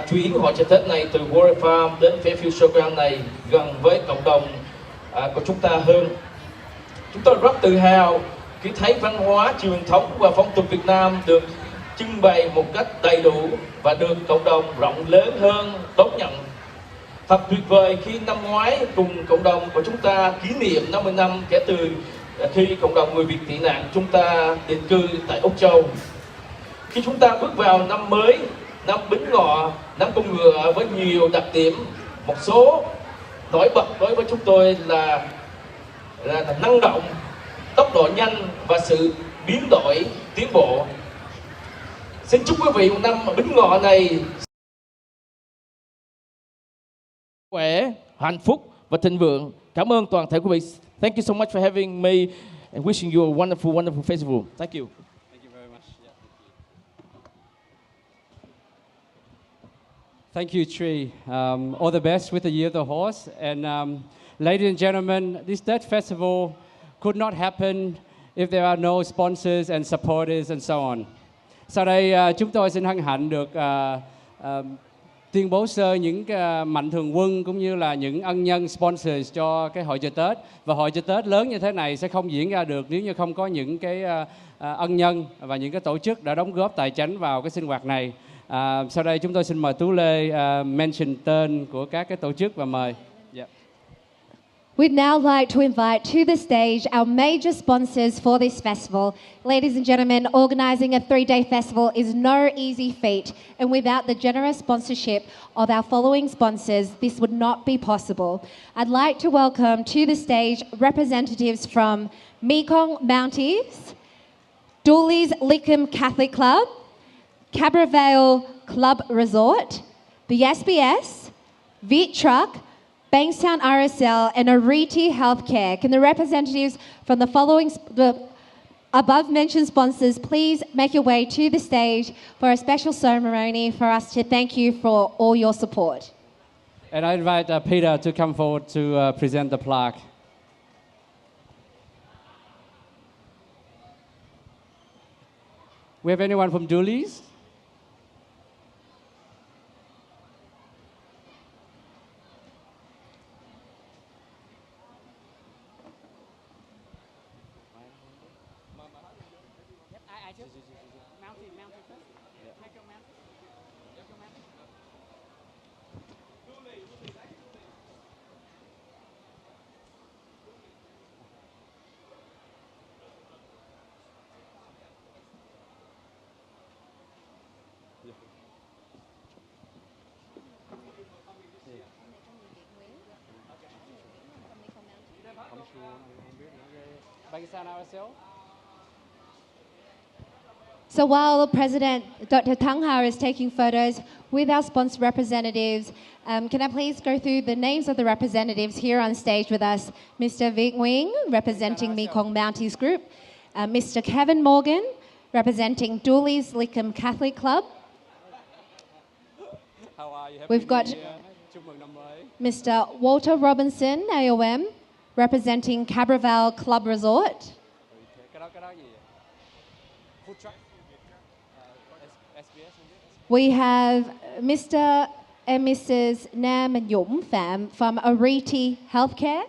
chuyển hội chợ Tết này từ World Farm đến Fairfield Showground này gần với cộng đồng của chúng ta hơn. Chúng tôi rất tự hào khi thấy văn hóa truyền thống và phong tục Việt Nam được trưng bày một cách đầy đủ và được cộng đồng rộng lớn hơn đón nhận. Thật tuyệt vời khi năm ngoái cùng cộng đồng của chúng ta kỷ niệm 50 năm kể từ khi cộng đồng người Việt tị nạn chúng ta định cư tại Úc Châu. Khi chúng ta bước vào năm mới, năm Bính Ngọ, năm con ngựa với nhiều đặc điểm, một số nổi bật đối với chúng tôi là năng động, tốc độ nhanh và sự biến đổi, tiến bộ. Xin chúc quý vị một năm Bính Ngọ này khỏe, hạnh phúc và thịnh vượng. Cảm ơn toàn thể quý vị. Thank you so much for having me and wishing you a wonderful, wonderful festival. Thank you. Thank you very much. Yeah, thank you, Tree. All the best with the Year of the Horse. And ladies and gentlemen, this Tet Festival could not happen if there are no sponsors and supporters and so on. Sau đây chúng tôi xin hân hạnh được tuyên bố sơ những mạnh thường quân cũng như là những ân nhân sponsors cho cái hội chợ Tết. Và hội chợ Tết lớn như thế này sẽ không diễn ra được nếu như không có những cái ân nhân và những cái tổ chức đã đóng góp tài chánh vào cái sinh hoạt này. Sau đây chúng tôi xin mời Tú Lê mention tên của các cái tổ chức và mời. Yeah. We'd now like to invite to the stage our major sponsors for this festival. Ladies and gentlemen, organising a 3-day festival is no easy feat, and without the generous sponsorship of our following sponsors, this would not be possible. I'd like to welcome to the stage representatives from Mekong Mounties, Dooley's Lickham Catholic Club, Cabra Vale Club Resort, the SBS, Viet Truck, Bankstown RSL, and Ariti Healthcare. Can the representatives from the above mentioned sponsors please make your way to the stage for a special ceremony for us to thank you for all your support. And I invite Peter to come forward to present the plaque. We have anyone from Dooley's? So while President Dr. Thang Ha is taking photos with our sponsor representatives, can I please go through the names of the representatives here on stage with us? Mr. Viet Nguyen, representing Mekong Mounties Group. Mr. Kevin Morgan, representing Dooley's Lickham Catholic Club. How are you? We've got Mr. Walter Robinson, AOM, representing Cabra Vale Club Resort. We have Mr. and Mrs. Nam and Dũng Phạm from Ariti Healthcare.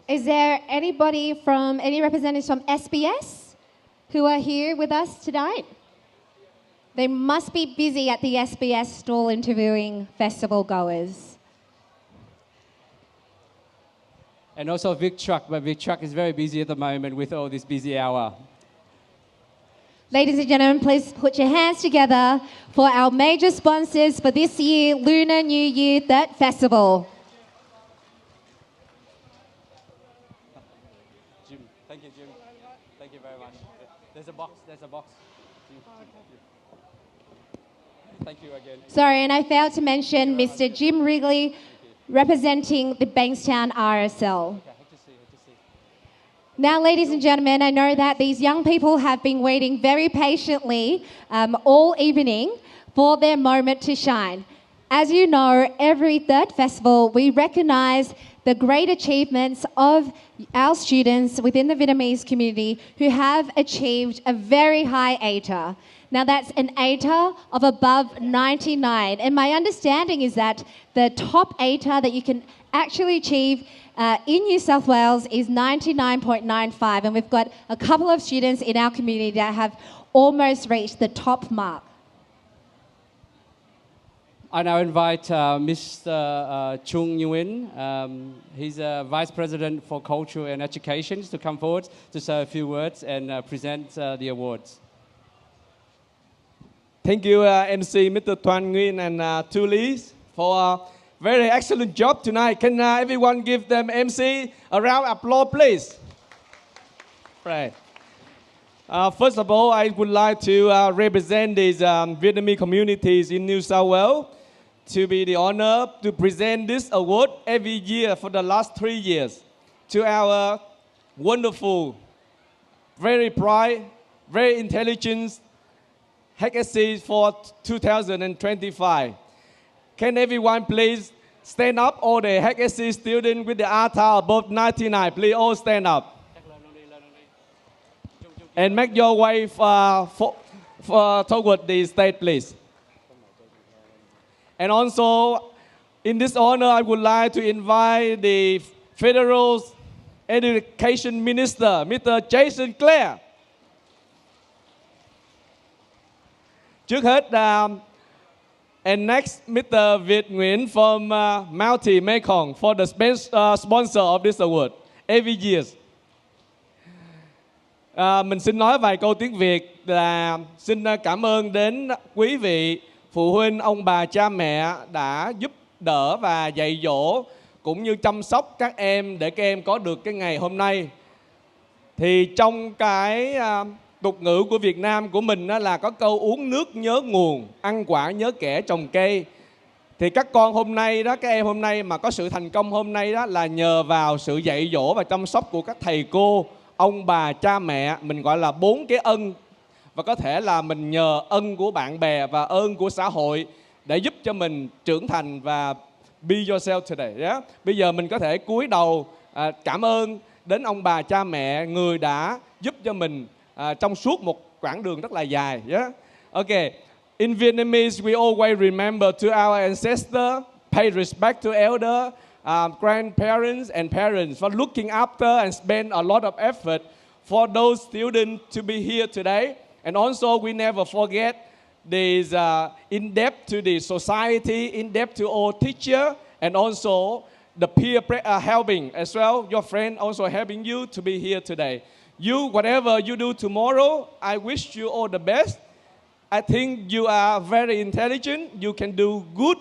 Is there anybody from, any representatives from SBS who are here with us tonight? They must be busy at the SBS stall interviewing festival goers. And also Vic Truck, but Vic Truck is very busy at the moment with all this busy hour. Ladies and gentlemen, please put your hands together for our major sponsors for this year Lunar New Year Tet Festival. Jim, thank you, Jim. There's a box. Thank you again. Sorry, and I failed to mention Mr. Jim Wrigley, representing the Bankstown RSL. Now, ladies and gentlemen, I know that these young people have been waiting very patiently all evening for their moment to shine. As you know, every third festival, we recognise the great achievements of our students within the Vietnamese community who have achieved a very high ATAR. Now, that's an ATAR of above 99. And my understanding is that the top ATAR that you can actually achieve in New South Wales is 99.95. And we've got a couple of students in our community that have almost reached the top mark. I now invite Mr. Chung Nguyen. He's Vice President for Culture and Education to come forward to say a few words and present the awards. Thank you, MC Mr. Tuan Nguyen and Tu Lees for a very excellent job tonight. Can everyone give them MC a round of applause, please? Right. First of all, I would like to represent these Vietnamese communities in New South Wales to be the honor to present this award every year for the last 3 years to our wonderful, very bright, very intelligent HSC for 2025. Can everyone please stand up? All the HSC students with the ATAR above 99, please all stand up. And make your way toward the stage, please. And also, in this honor, I would like to invite the Federal Education Minister, Mr. Jason Clare. Trước hết, and next, Mr. Việt Nguyen from Mountie Mekong for the sponsor of this award every year. Mình xin nói vài câu tiếng Việt là xin cảm ơn đến quý vị phụ huynh, ông bà, cha mẹ đã giúp đỡ và dạy dỗ cũng như chăm sóc các em để các em có được cái ngày hôm nay. Thì trong cái tục ngữ của Việt Nam của mình đó là có câu uống nước nhớ nguồn, ăn quả nhớ kẻ trồng cây. Thì các con hôm nay đó, các em hôm nay mà có sự thành công hôm nay đó là nhờ vào sự dạy dỗ và chăm sóc của các thầy cô, ông bà, cha mẹ. Mình gọi là 4 cái ân. Và có thể là mình nhờ ân của bạn bè và ơn của xã hội để giúp cho mình trưởng thành và be yourself today. Yeah? Bây giờ mình có thể cúi đầu cảm ơn đến ông bà, cha mẹ, người đã giúp cho mình trong suốt một quãng đường rất là dài. Yeah? Okay. In Vietnamese, we always remember to our ancestors, pay respect to elder, grandparents and parents for looking after and spend a lot of effort for those students to be here today. And also, we never forget this in-depth to the society, in-depth to all teacher, and also the peer helping as well. Your friend also helping you to be here today. You, whatever you do tomorrow, I wish you all the best. I think you are very intelligent. You can do good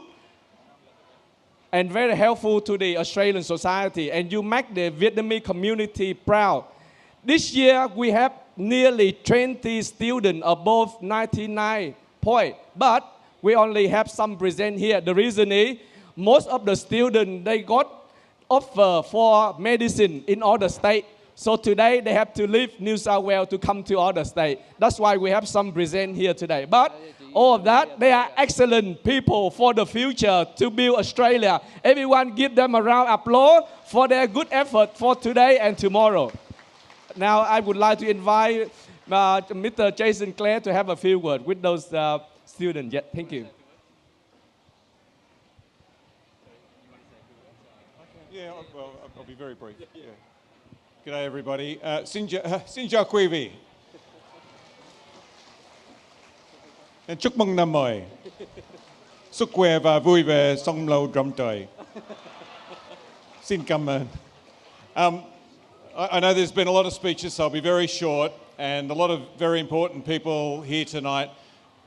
and very helpful to the Australian society. And you make the Vietnamese community proud. This year, we have nearly 20 students above 99 points. But we only have some present here. The reason is, most of the students, they got offer for medicine in other states. So today they have to leave New South Wales to come to other states. That's why we have some present here today. But all of that, they are excellent people for the future to build Australia. Everyone give them a round of applause for their good effort for today and tomorrow. Now I would like to invite Mr. Jason Clare to have a few words with those students. Yeah, thank you. Yeah, well, I'll be very brief. Yeah. G'day everybody. Xin chào quý vị. Chúc mừng năm mới. Sức khỏe và vui vẻ sống lâu trăm đời. Xin cảm ơn. I know there's been a lot of speeches, so I'll be very short, and a lot of very important people here tonight.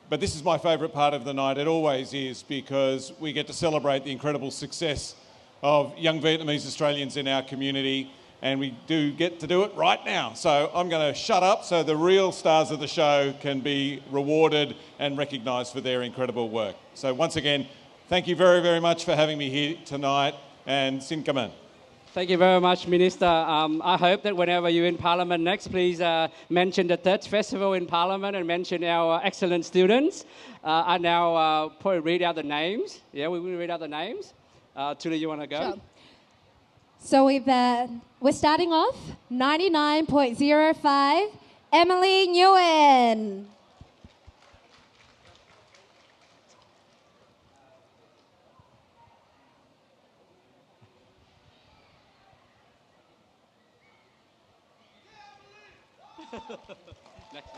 But this is my favourite part of the night. It always is, because we get to celebrate the incredible success of young Vietnamese Australians in our community. and we do get to do it right now. So I'm going to shut up so the real stars of the show can be rewarded and recognised for their incredible work. So once again, thank you very, very much for having me here tonight, and xin cảm ơn. Thank you very much, Minister. I hope that whenever you're in Parliament next, please mention the third festival in Parliament and mention our excellent students. I now probably read out the names. Yeah, we will read out the names. Julie, you want to go? Sure. So we're starting off 99.05, Emily Nguyen. Next.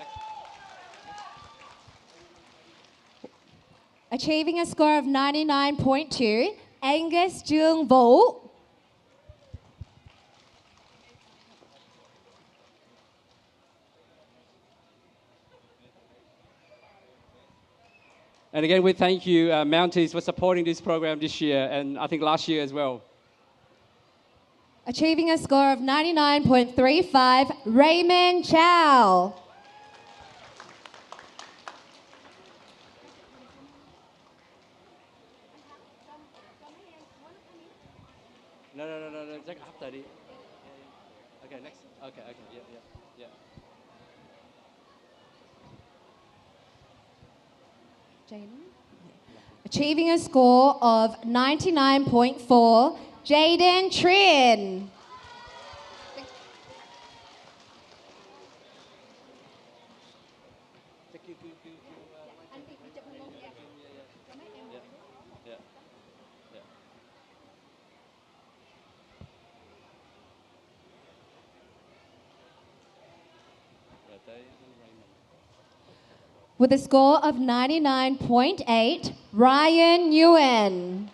Achieving a score of 99.2, Angus Jung Vũ. And again, we thank you, Mounties, for supporting this program this year, and I think last year as well. Achieving a score of 99.35, Raymond Chow. No, just after the... Okay, next. Okay, yeah. Achieving a score of 99.4, Jaden Trin. With a score of 99.8, Ryan Nguyen.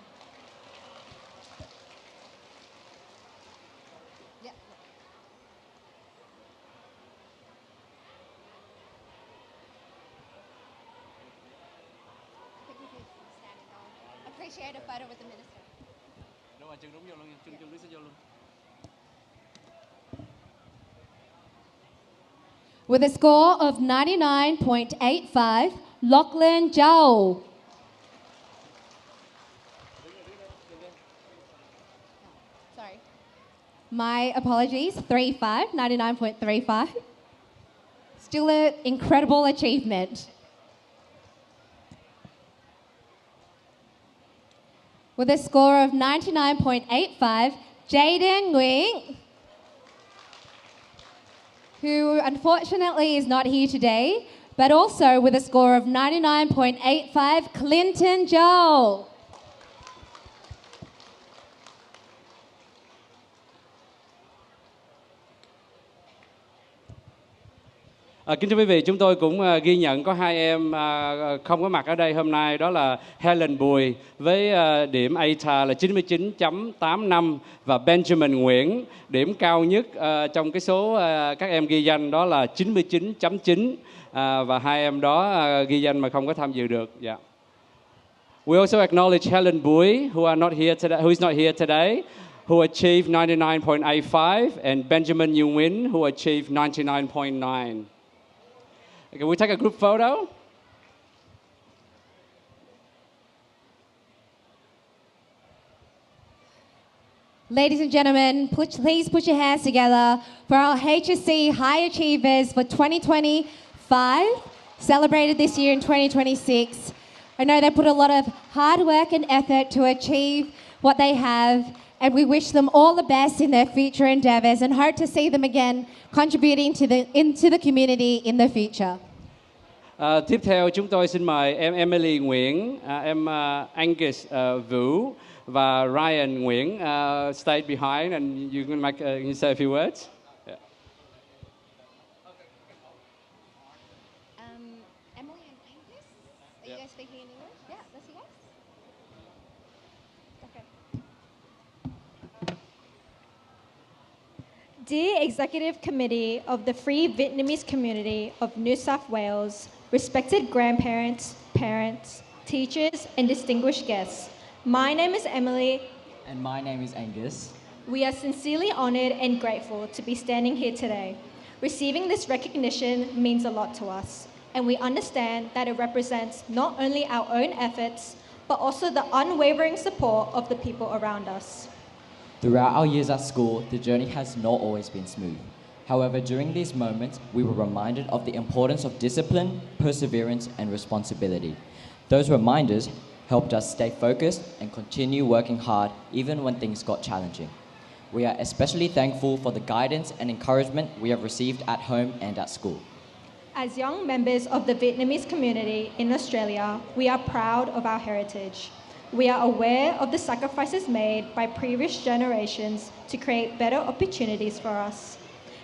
Appreciate a photo with the minister. With a score of 99.85, Lachlan Zhou. Sorry. My apologies, 99.35. Still an incredible achievement. With a score of 99.85, Jaden Nguyen, who unfortunately is not here today, but also with a score of 99.85, Clinton Joel. Kính thưa quý vị, chúng tôi cũng ghi nhận có hai em không có mặt ở đây hôm nay, đó là Helen Bùi với điểm ATA là 99.85 và Benjamin Nguyễn, điểm cao nhất trong cái số các em ghi danh đó là 99.9 và hai em đó ghi danh mà không có tham dự được. Yeah. We also acknowledge Helen Bùi, who is not here today, who achieved 99.85, and Benjamin Nguyen, who achieved 99.9. Can we take a group photo? Ladies and gentlemen, please put your hands together for our HSC High Achievers for 2025, celebrated this year in 2026. I know they put a lot of hard work and effort to achieve what they have, and we wish them all the best in their future endeavors and hope to see them again contributing into the community in the future. Tiếp theo chúng tôi xin mời em Emily Nguyễn, em Angus Vũ và Ryan Nguyễn stay behind and you can you say a few words. Yeah. Emily and Angus, are you guys speaking in English? Yeah, that's you guys. Okay. Dear Executive Committee of the Free Vietnamese Community of New South Wales, respected grandparents, parents, teachers, and distinguished guests, my name is Emily. And my name is Angus. We are sincerely honored and grateful to be standing here today. Receiving this recognition means a lot to us, and we understand that it represents not only our own efforts, but also the unwavering support of the people around us. Throughout our years at school, the journey has not always been smooth. However, during these moments, we were reminded of the importance of discipline, perseverance, and responsibility. Those reminders helped us stay focused and continue working hard even when things got challenging. We are especially thankful for the guidance and encouragement we have received at home and at school. As young members of the Vietnamese community in Australia, we are proud of our heritage. We are aware of the sacrifices made by previous generations to create better opportunities for us.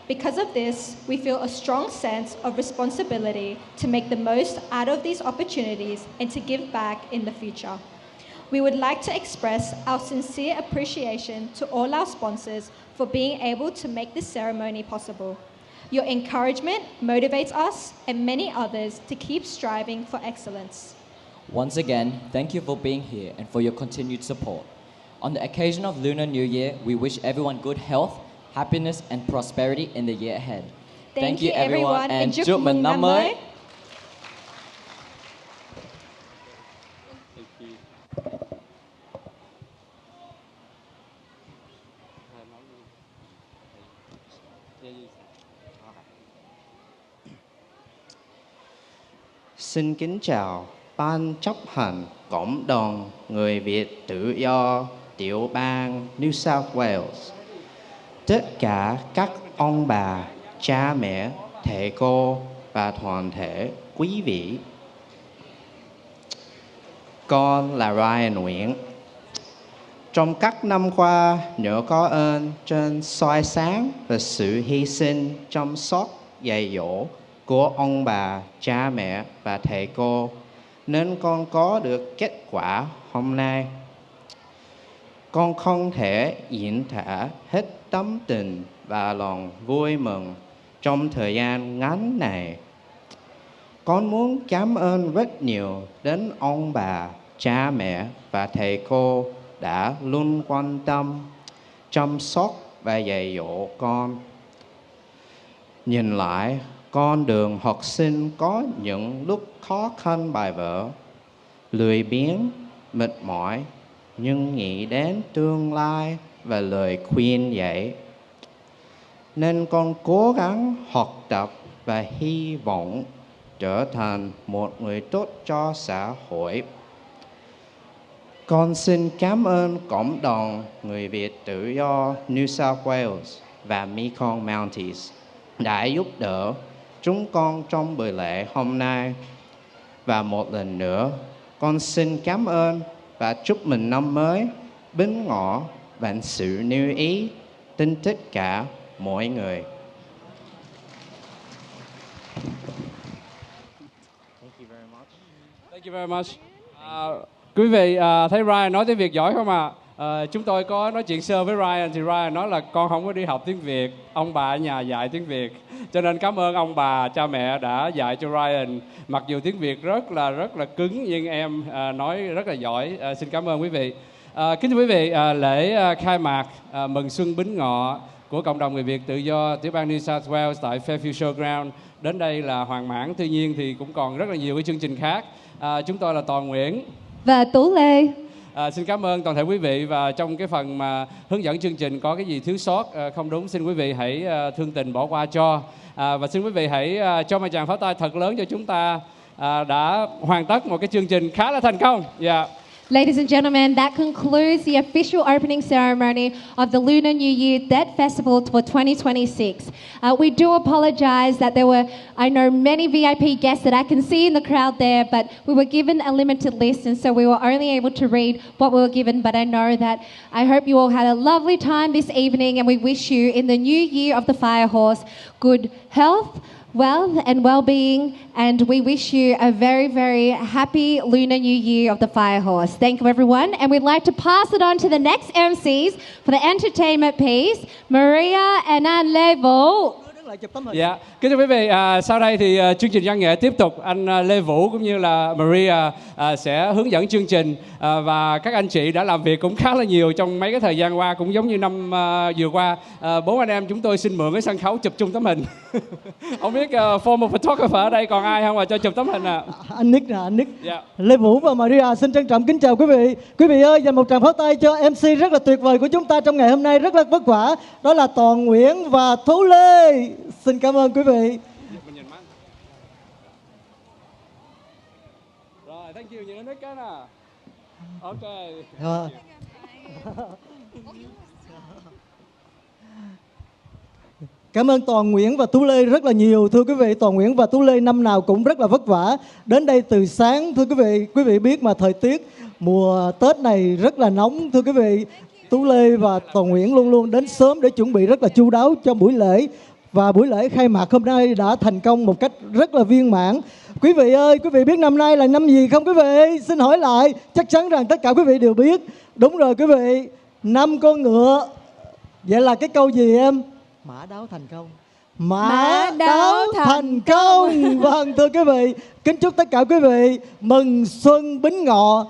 Because of this, we feel a strong sense of responsibility to make the most out of these opportunities and to give back in the future. We would like to express our sincere appreciation to all our sponsors for being able to make this ceremony possible. Your encouragement motivates us and many others to keep striving for excellence. Once again, thank you for being here and for your continued support. On the occasion of Lunar New Year, we wish everyone good health, happiness and prosperity in the year ahead. Thank you everyone and chúc mừng năm mới. Xin kính chào Ban chấp hành Cộng đồng Người Việt Tự do Tiểu bang New South Wales, tất cả các ông bà, cha mẹ, thầy cô và toàn thể quý vị. Con là Ryan Nguyễn. Trong các năm qua, nhờ có ơn trên soi sáng và sự hy sinh chăm sóc dạy dỗ của ông bà, cha mẹ và thầy cô, nên con có được kết quả hôm nay. Con không thể diễn tả hết tấm tình và lòng vui mừng trong thời gian ngắn này. Con muốn cảm ơn rất nhiều đến ông bà, cha mẹ và thầy cô đã luôn quan tâm, chăm sóc và dạy dỗ con. Nhìn lại, con đường học sinh có những lúc khó khăn bài vở, lười biếng, mệt mỏi, nhưng nghĩ đến tương lai và lời khuyên dạy, nên con cố gắng học tập và hy vọng trở thành một người tốt cho xã hội. Con xin cảm ơn Cộng đồng Người Việt Tự do New South Wales và Mekong Mounties đã giúp đỡ chúng con trong buổi lễ hôm nay. Và một lần nữa, con xin cảm ơn và chúc mừng năm mới bính ngọ vạn sự như ý đến tất cả mọi người. Thank you very much. Quý vị thấy Ryan nói tiếng Việt giỏi không ạ? Chúng tôi có nói chuyện sơ với Ryan thì Ryan nói là con không có đi học tiếng Việt, ông bà ở nhà dạy tiếng Việt. Cho nên cảm ơn ông bà, cha mẹ đã dạy cho Ryan. Mặc dù tiếng Việt rất là cứng nhưng em nói rất là giỏi. Xin cảm ơn quý vị. Kính thưa quý vị, lễ khai mạc mừng xuân Bính Ngọ của cộng đồng người Việt tự do tiểu bang New South Wales tại Fairfield Showground đến đây là hoàn mãn. Tuy nhiên thì cũng còn rất là nhiều cái chương trình khác. Chúng tôi là Toàn Nguyễn và Tú Lê. Xin cảm ơn toàn thể quý vị, và trong cái phần mà hướng dẫn chương trình có cái gì thiếu sót không đúng xin quý vị hãy thương tình bỏ qua cho. Và xin quý vị hãy cho một tràng pháo tay thật lớn cho chúng ta đã hoàn tất một cái chương trình khá là thành công. Yeah. Ladies and gentlemen, that concludes the official opening ceremony of the Lunar New Year Dead Festival for 2026. We do apologize that there were, I know, many VIP guests that I can see in the crowd there, but we were given a limited list, and so we were only able to read what we were given. But I know that I hope you all had a lovely time this evening, and we wish you, in the new year of the Fire Horse, good health, wealth and well-being, and we wish you a very, very happy Lunar New Year of the Fire Horse. Thank you, everyone, and we'd like to pass it on to the next MCs for the entertainment piece, Maria and Anne Level. lại chụp tấm hình. Dạ, kính thưa quý vị, sau đây thì chương trình văn nghệ tiếp tục. Anh Lê Vũ cũng như là Maria sẽ hướng dẫn chương trình, và các anh chị đã làm việc cũng khá là nhiều trong mấy cái thời gian qua, cũng giống như năm vừa qua. Bốn anh em chúng tôi xin mượn cái sân khấu chụp chung tấm hình. Không biết former photographer ở đây còn ai không mà cho chụp tấm hình à? Anh Nick nè, anh Nick. Dạ. Lê Vũ và Maria xin trân trọng kính chào quý vị. Quý vị ơi, dành một tràng pháo tay cho MC rất là tuyệt vời của chúng ta trong ngày hôm nay, rất là vất vả. Đó là Toàn Nguyễn và Tú Lê. Xin cảm ơn quý vị. Rồi, thank you, nhìn Nick cái nè. Ok. Rồi. Cảm ơn Toàn Nguyễn và Tú Lê rất là nhiều. Thưa quý vị, Toàn Nguyễn và Tú Lê năm nào cũng rất là vất vả. Đến đây từ sáng, thưa quý vị biết mà thời tiết mùa Tết này rất là nóng. Thưa quý vị, Tú Lê và Toàn Nguyễn luôn luôn đến sớm để chuẩn bị rất là chu đáo cho buổi lễ. Và buổi lễ khai mạc hôm nay đã thành công một cách rất là viên mãn. Quý vị ơi, quý vị biết năm nay là năm gì không quý vị? Xin hỏi lại, chắc chắn rằng tất cả quý vị đều biết. Đúng rồi quý vị, năm con ngựa. Vậy là cái câu gì em? Mã đáo thành công. Mã đáo thành công. Vâng, thưa quý vị, kính chúc tất cả quý vị mừng xuân Bính Ngọ,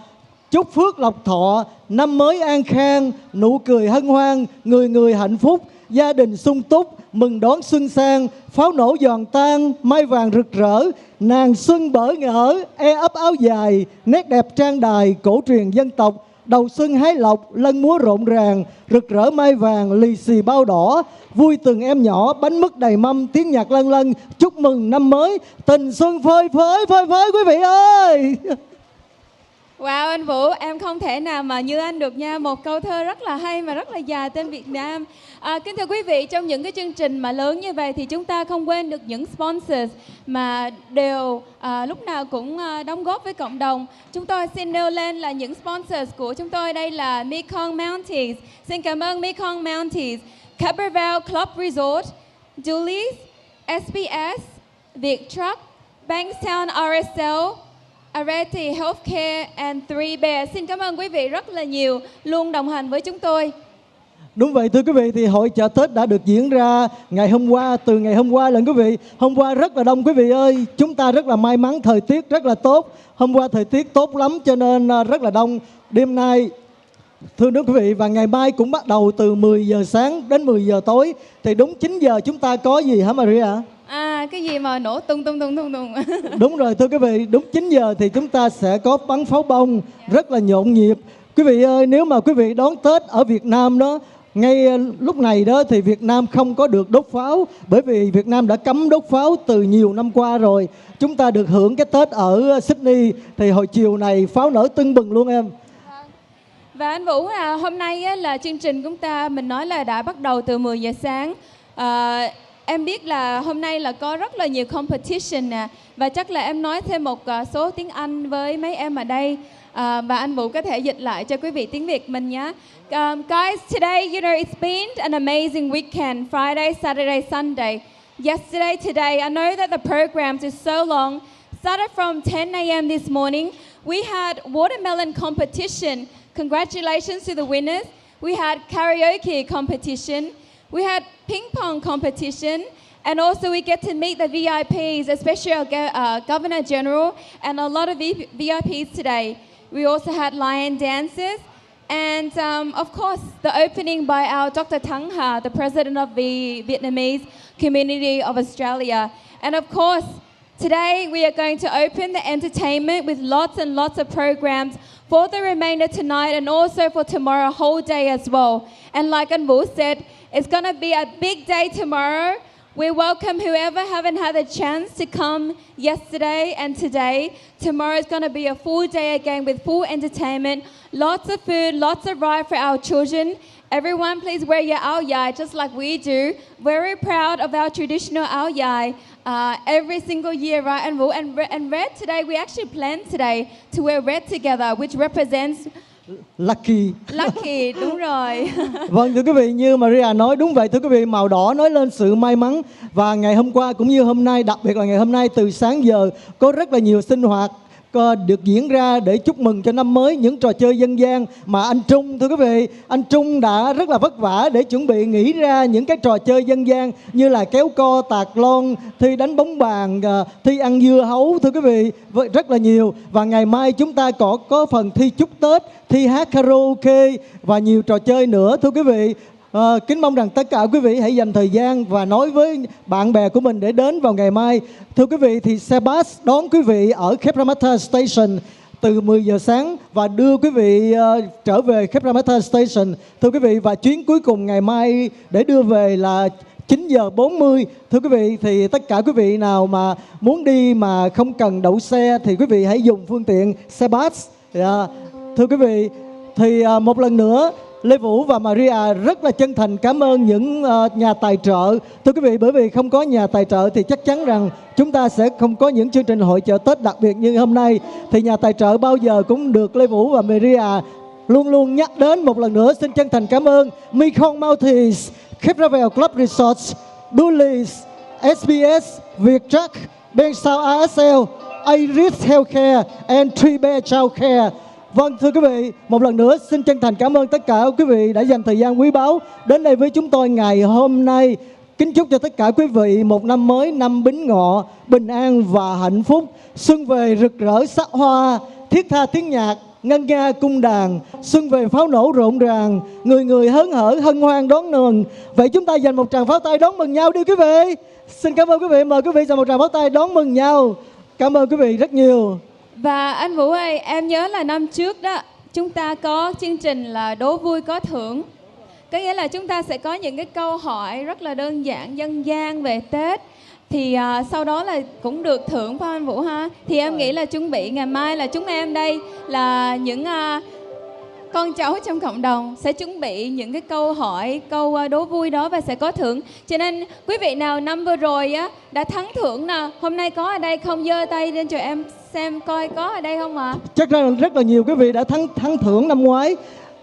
chúc phước lộc thọ, năm mới an khang, nụ cười hân hoan, người người hạnh phúc, gia đình sung túc, mừng đón xuân sang, pháo nổ giòn tan, mai vàng rực rỡ, nàng xuân bỡ ngỡ, ấp áo dài, nét đẹp trang đài, cổ truyền dân tộc, đầu xuân hái lộc, lân múa rộn ràng, rực rỡ mai vàng, lì xì bao đỏ, vui từng em nhỏ, bánh mứt đầy mâm, tiếng nhạc lân lân, chúc mừng năm mới, tình xuân phơi phới quý vị ơi. Wow, anh Vũ, em không thể nào mà như anh được nha. Một câu thơ rất là hay mà rất là dài tên Việt Nam. Kính thưa quý vị, trong những cái chương trình mà lớn như vậy thì chúng ta không quên được những sponsors mà đều lúc nào cũng đóng góp với cộng đồng. Chúng tôi xin nêu lên là những sponsors của chúng tôi. Đây là Mekong Mounties. Xin cảm ơn Mekong Mounties, Caberval Club Resort, Dulles, SBS, Viettruck, Bankstown RSL, Areti Healthcare and Three Bears. Xin cảm ơn quý vị rất là nhiều luôn đồng hành với chúng tôi. Đúng vậy thưa quý vị, thì hội chợ Tết đã được diễn ra ngày hôm qua, từ ngày hôm qua lần quý vị. Hôm qua rất là đông quý vị ơi, chúng ta rất là may mắn, thời tiết rất là tốt. Hôm qua thời tiết tốt lắm cho nên rất là đông. Đêm nay, thưa quý vị, và ngày mai cũng bắt đầu từ 10 giờ sáng đến 10 giờ tối. Thì đúng 9 giờ chúng ta có gì hả Maria? Cái gì mà nổ tung. Đúng rồi thưa quý vị, đúng 9 giờ thì chúng ta sẽ có bắn pháo bông rất là nhộn nhịp. Quý vị ơi, nếu mà quý vị đón Tết ở Việt Nam đó, ngay lúc này đó thì Việt Nam không có được đốt pháo, bởi vì Việt Nam đã cấm đốt pháo từ nhiều năm qua rồi. Chúng ta được hưởng cái Tết ở Sydney thì hồi chiều này pháo nổ tưng bừng luôn em. Và anh Vũ, hôm nay là chương trình của chúng ta mình nói là đã bắt đầu từ 10 giờ sáng. Em biết là hôm nay là có rất là nhiều competition nè, và chắc là em nói thêm một số tiếng Anh với mấy em ở đây, và anh Vũ có thể dịch lại cho quý vị tiếng Việt mình nhé. Guys, today, you know, it's been an amazing weekend, Friday, Saturday, Sunday. Yesterday, today, I know that the programs is so long. Started from 10 a.m. this morning. We had watermelon competition. Congratulations to the winners. We had karaoke competition. We had ping pong competition, and also we get to meet the VIPs, especially our Governor General and a lot of VIPs today. We also had lion dances, and of course the opening by our Dr. Thắng Hà, the president of the Vietnamese community of Australia. And of course, today we are going to open the entertainment with lots and lots of programs for the remainder tonight and also for tomorrow whole day as well. And like anh Vũ said, it's going to be a big day tomorrow. We welcome whoever haven't had a chance to come yesterday and today. Tomorrow is going to be a full day again with full entertainment, lots of food, lots of ride for our children. Everyone, please wear your áo dài just like we do. Very proud of our traditional áo dài every single year, right? And red today, we actually planned today to wear red together, which represents Lucky. Đúng rồi. Vâng thưa quý vị, như Maria nói đúng vậy thưa quý vị, màu đỏ nói lên sự may mắn. Và ngày hôm qua cũng như hôm nay, đặc biệt là ngày hôm nay từ sáng giờ có rất là nhiều sinh hoạt được diễn ra để chúc mừng cho năm mới những trò chơi dân gian mà anh Trung, thưa quý vị, anh Trung đã rất là vất vả để chuẩn bị nghĩ ra những cái trò chơi dân gian như là kéo co, tạc lon, thi đánh bóng bàn, thi ăn dưa hấu, thưa quý vị, rất là nhiều. Và ngày mai chúng ta có phần thi chúc Tết, thi hát karaoke và nhiều trò chơi nữa, thưa quý vị. Kính mong rằng tất cả quý vị hãy dành thời gian và nói với bạn bè của mình để đến vào ngày mai. Thưa quý vị, thì xe bus đón quý vị ở Cabramatta Station từ 10 giờ sáng và đưa quý vị trở về Cabramatta Station. Thưa quý vị, và chuyến cuối cùng ngày mai để đưa về là 9 giờ 40. Thưa quý vị, thì tất cả quý vị nào mà muốn đi mà không cần đậu xe thì quý vị hãy dùng phương tiện xe bus. Thưa quý vị, thì một lần nữa Lê Vũ và Maria rất là chân thành cảm ơn những nhà tài trợ. Thưa quý vị, bởi vì không có nhà tài trợ thì chắc chắn rằng chúng ta sẽ không có những chương trình hội chợ Tết đặc biệt như hôm nay. Thì nhà tài trợ bao giờ cũng được Lê Vũ và Maria luôn luôn nhắc đến. Một lần nữa xin chân thành cảm ơn Mekong Mountains, Capravel Club Resorts, Bullies, SBS, Viettrack, Bensao ASL, Iris Healthcare and Tree Bear Childcare. Vâng, thưa quý vị, một lần nữa xin chân thành cảm ơn tất cả quý vị đã dành thời gian quý báu đến đây với chúng tôi ngày hôm nay. Kính chúc cho tất cả quý vị một năm mới, năm Bính Ngọ, bình an và hạnh phúc. Xuân về rực rỡ sắc hoa, thiết tha tiếng nhạc, ngân nga cung đàn. Xuân về pháo nổ rộn ràng, người người hớn hở hân hoan đón mừng. Vậy chúng ta dành một tràng pháo tay đón mừng nhau đi quý vị. Xin cảm ơn quý vị, mời quý vị dành một tràng pháo tay đón mừng nhau. Cảm ơn quý vị rất nhiều. Và anh Vũ ơi, em nhớ là năm trước đó chúng ta có chương trình là đố vui có thưởng. Có nghĩa là chúng ta sẽ có những cái câu hỏi rất là đơn giản dân gian về Tết. Thì sau đó là cũng được thưởng phải không anh Vũ ha? Thì em nghĩ là chuẩn bị ngày mai là chúng em đây là những con cháu trong cộng đồng sẽ chuẩn bị những cái câu hỏi, câu đố vui đó và sẽ có thưởng. Cho nên quý vị nào năm vừa rồi á đã thắng thưởng nào, hôm nay có ở đây không, giơ tay lên cho em xem coi có ở đây không ạ? Chắc ra rất là nhiều quý vị đã thắng thưởng năm ngoái.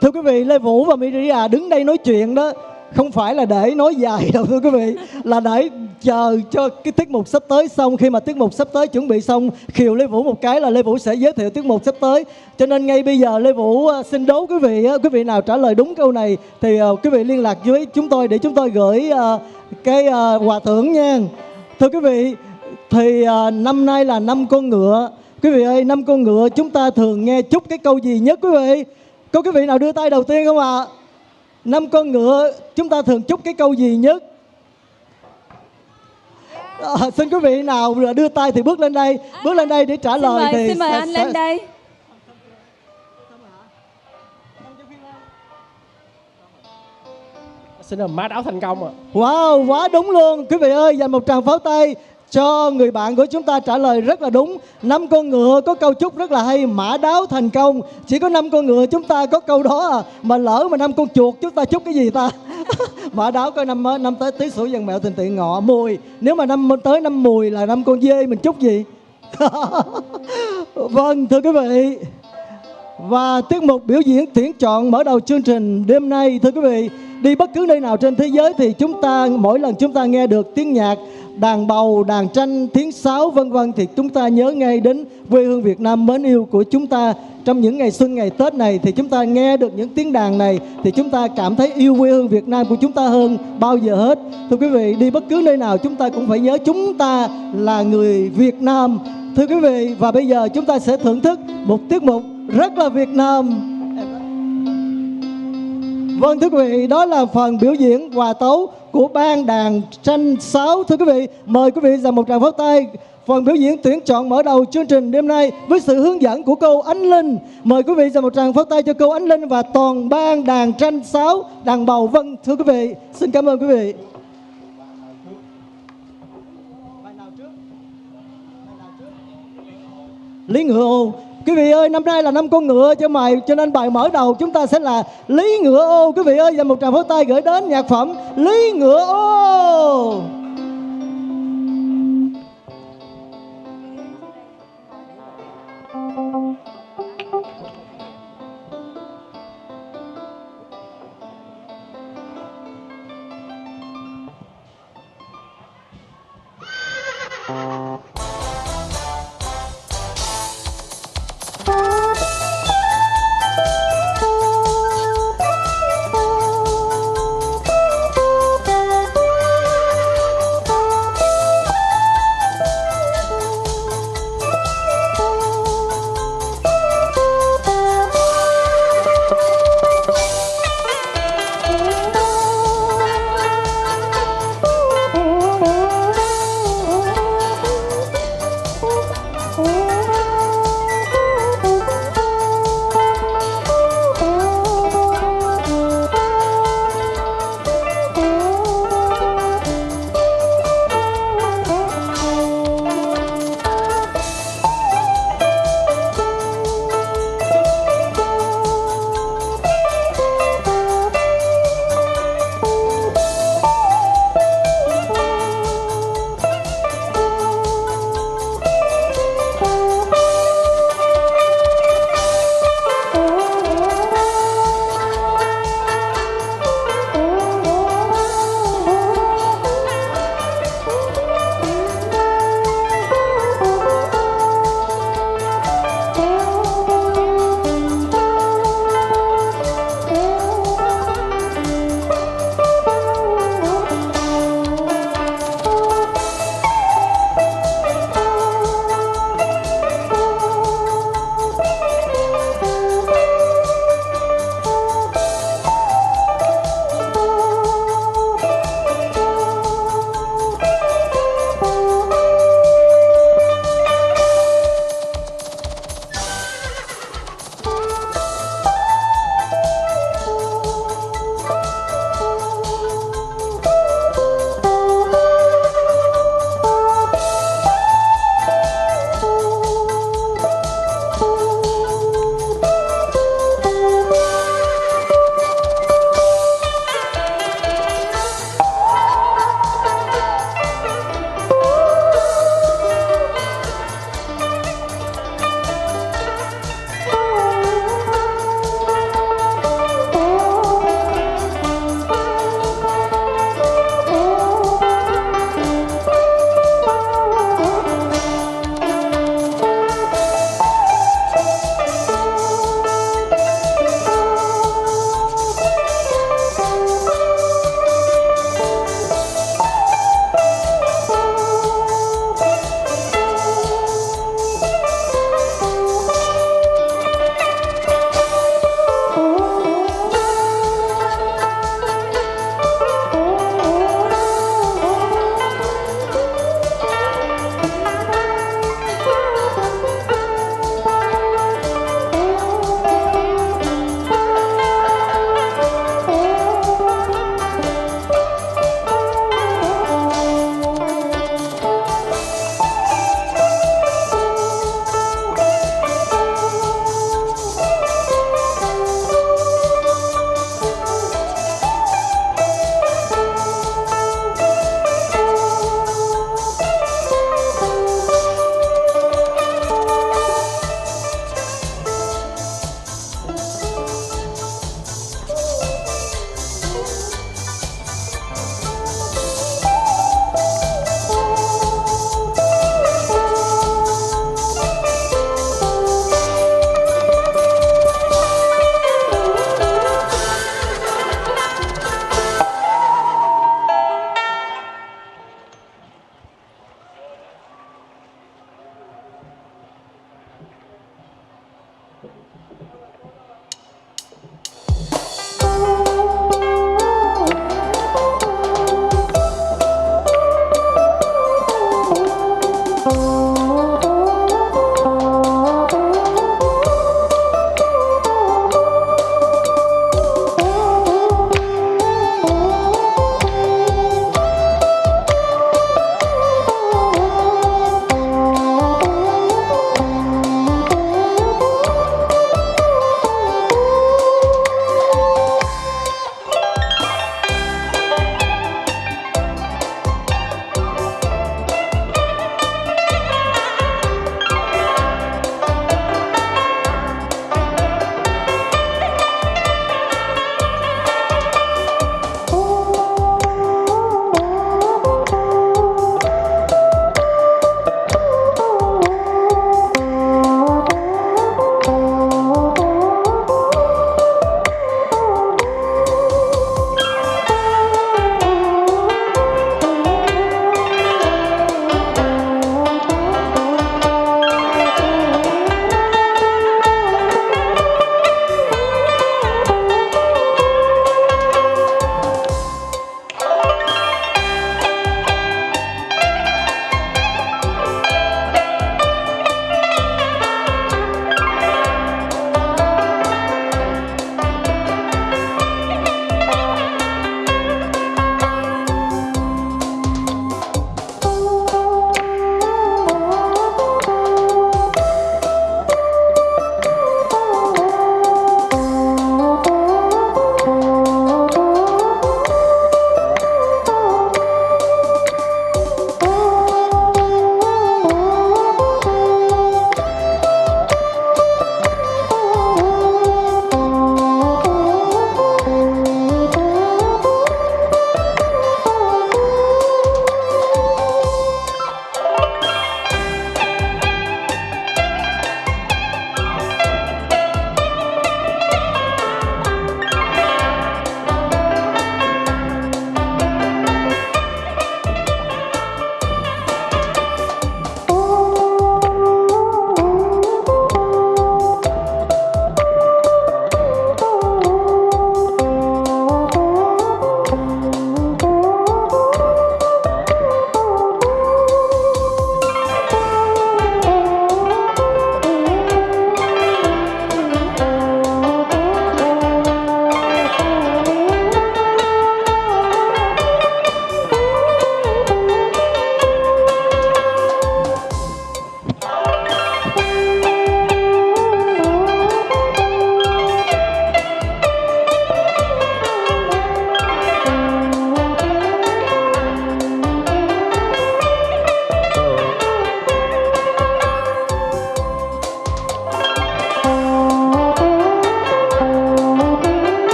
Thưa quý vị, Lê Vũ và Maria đứng đây nói chuyện đó không phải là để nói dài đâu thưa quý vị, là để chờ cho cái tiết mục sắp tới xong. Khi mà tiết mục sắp tới chuẩn bị xong, khiều Lê Vũ một cái là Lê Vũ sẽ giới thiệu tiết mục sắp tới. Cho nên ngay bây giờ Lê Vũ xin đố quý vị nào trả lời đúng câu này thì quý vị liên lạc với chúng tôi để chúng tôi gửi cái quà thưởng nha. Thưa quý vị, thì năm nay là năm con ngựa. Quý vị ơi, năm con ngựa chúng ta thường nghe chúc cái câu gì nhất quý vị? Có quý vị nào đưa tay đầu tiên không ạ? Năm con ngựa chúng ta thường chúc cái câu gì nhất? Xin quý vị nào đưa tay thì bước lên đây. Bước lên đây để trả lời. Xin mời anh lên đây. Xin là mát áo thành công ạ. Wow, quá đúng luôn. Quý vị ơi, dành một tràng pháo tay cho người bạn của chúng ta trả lời rất là đúng. 5 con ngựa có câu chúc rất là hay, mã đáo thành công. Chỉ có 5 con ngựa chúng ta có câu đó à. Mà lỡ mà 5 con chuột chúng ta chúc cái gì ta? Mã đáo coi năm tới tí sủ dân mẹo tình tiện ngọ mùi. Nếu mà năm tới năm mùi là 5 con dê mình chúc gì? Vâng, thưa quý vị, và tiết mục biểu diễn tuyển chọn mở đầu chương trình đêm nay. Thưa quý vị, đi bất cứ nơi nào trên thế giới thì chúng ta mỗi lần chúng ta nghe được tiếng nhạc đàn bầu, đàn tranh, tiếng sáo vân vân thì chúng ta nhớ ngay đến quê hương Việt Nam mến yêu của chúng ta. Trong những ngày xuân, ngày Tết này thì chúng ta nghe được những tiếng đàn này thì chúng ta cảm thấy yêu quê hương Việt Nam của chúng ta hơn bao giờ hết. Thưa quý vị, đi bất cứ nơi nào chúng ta cũng phải nhớ chúng ta là người Việt Nam. Thưa quý vị, và bây giờ chúng ta sẽ thưởng thức một tiết mục rất là Việt Nam. Vâng, thưa quý vị, đó là phần biểu diễn hòa tấu của ban đàn tranh sáo. Thưa quý vị, mời quý vị dành một tràng pháo tay. Phần biểu diễn tuyển chọn mở đầu chương trình đêm nay với sự hướng dẫn của cô Ánh Linh. Mời quý vị dành một tràng pháo tay cho cô Ánh Linh và toàn ban đàn tranh sáo, đàn bầu. Vâng, thưa quý vị, xin cảm ơn quý vị. Lý Ngựa Ô. Quý vị ơi, năm nay là năm con ngựa cho nên bài mở đầu chúng ta sẽ là Lý Ngựa Ô. Quý vị ơi, dành một tràng pháo tay gửi đến nhạc phẩm Lý Ngựa Ô.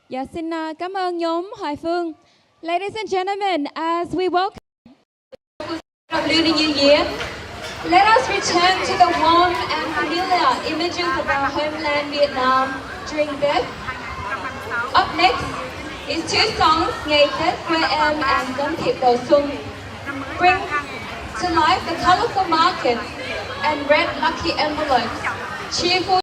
Dạ xin cảm ơn nhóm Hoài Phương. Ladies and gentlemen, as we welcome From Lunar New Year, let us return to the warm and familiar images of our homeland Vietnam during Tết. Up next is two songs, Ngày Tết Quê Em and Đón Thiệp Đầu Xuân, bring to life the colorful markets and red lucky envelopes, cheerful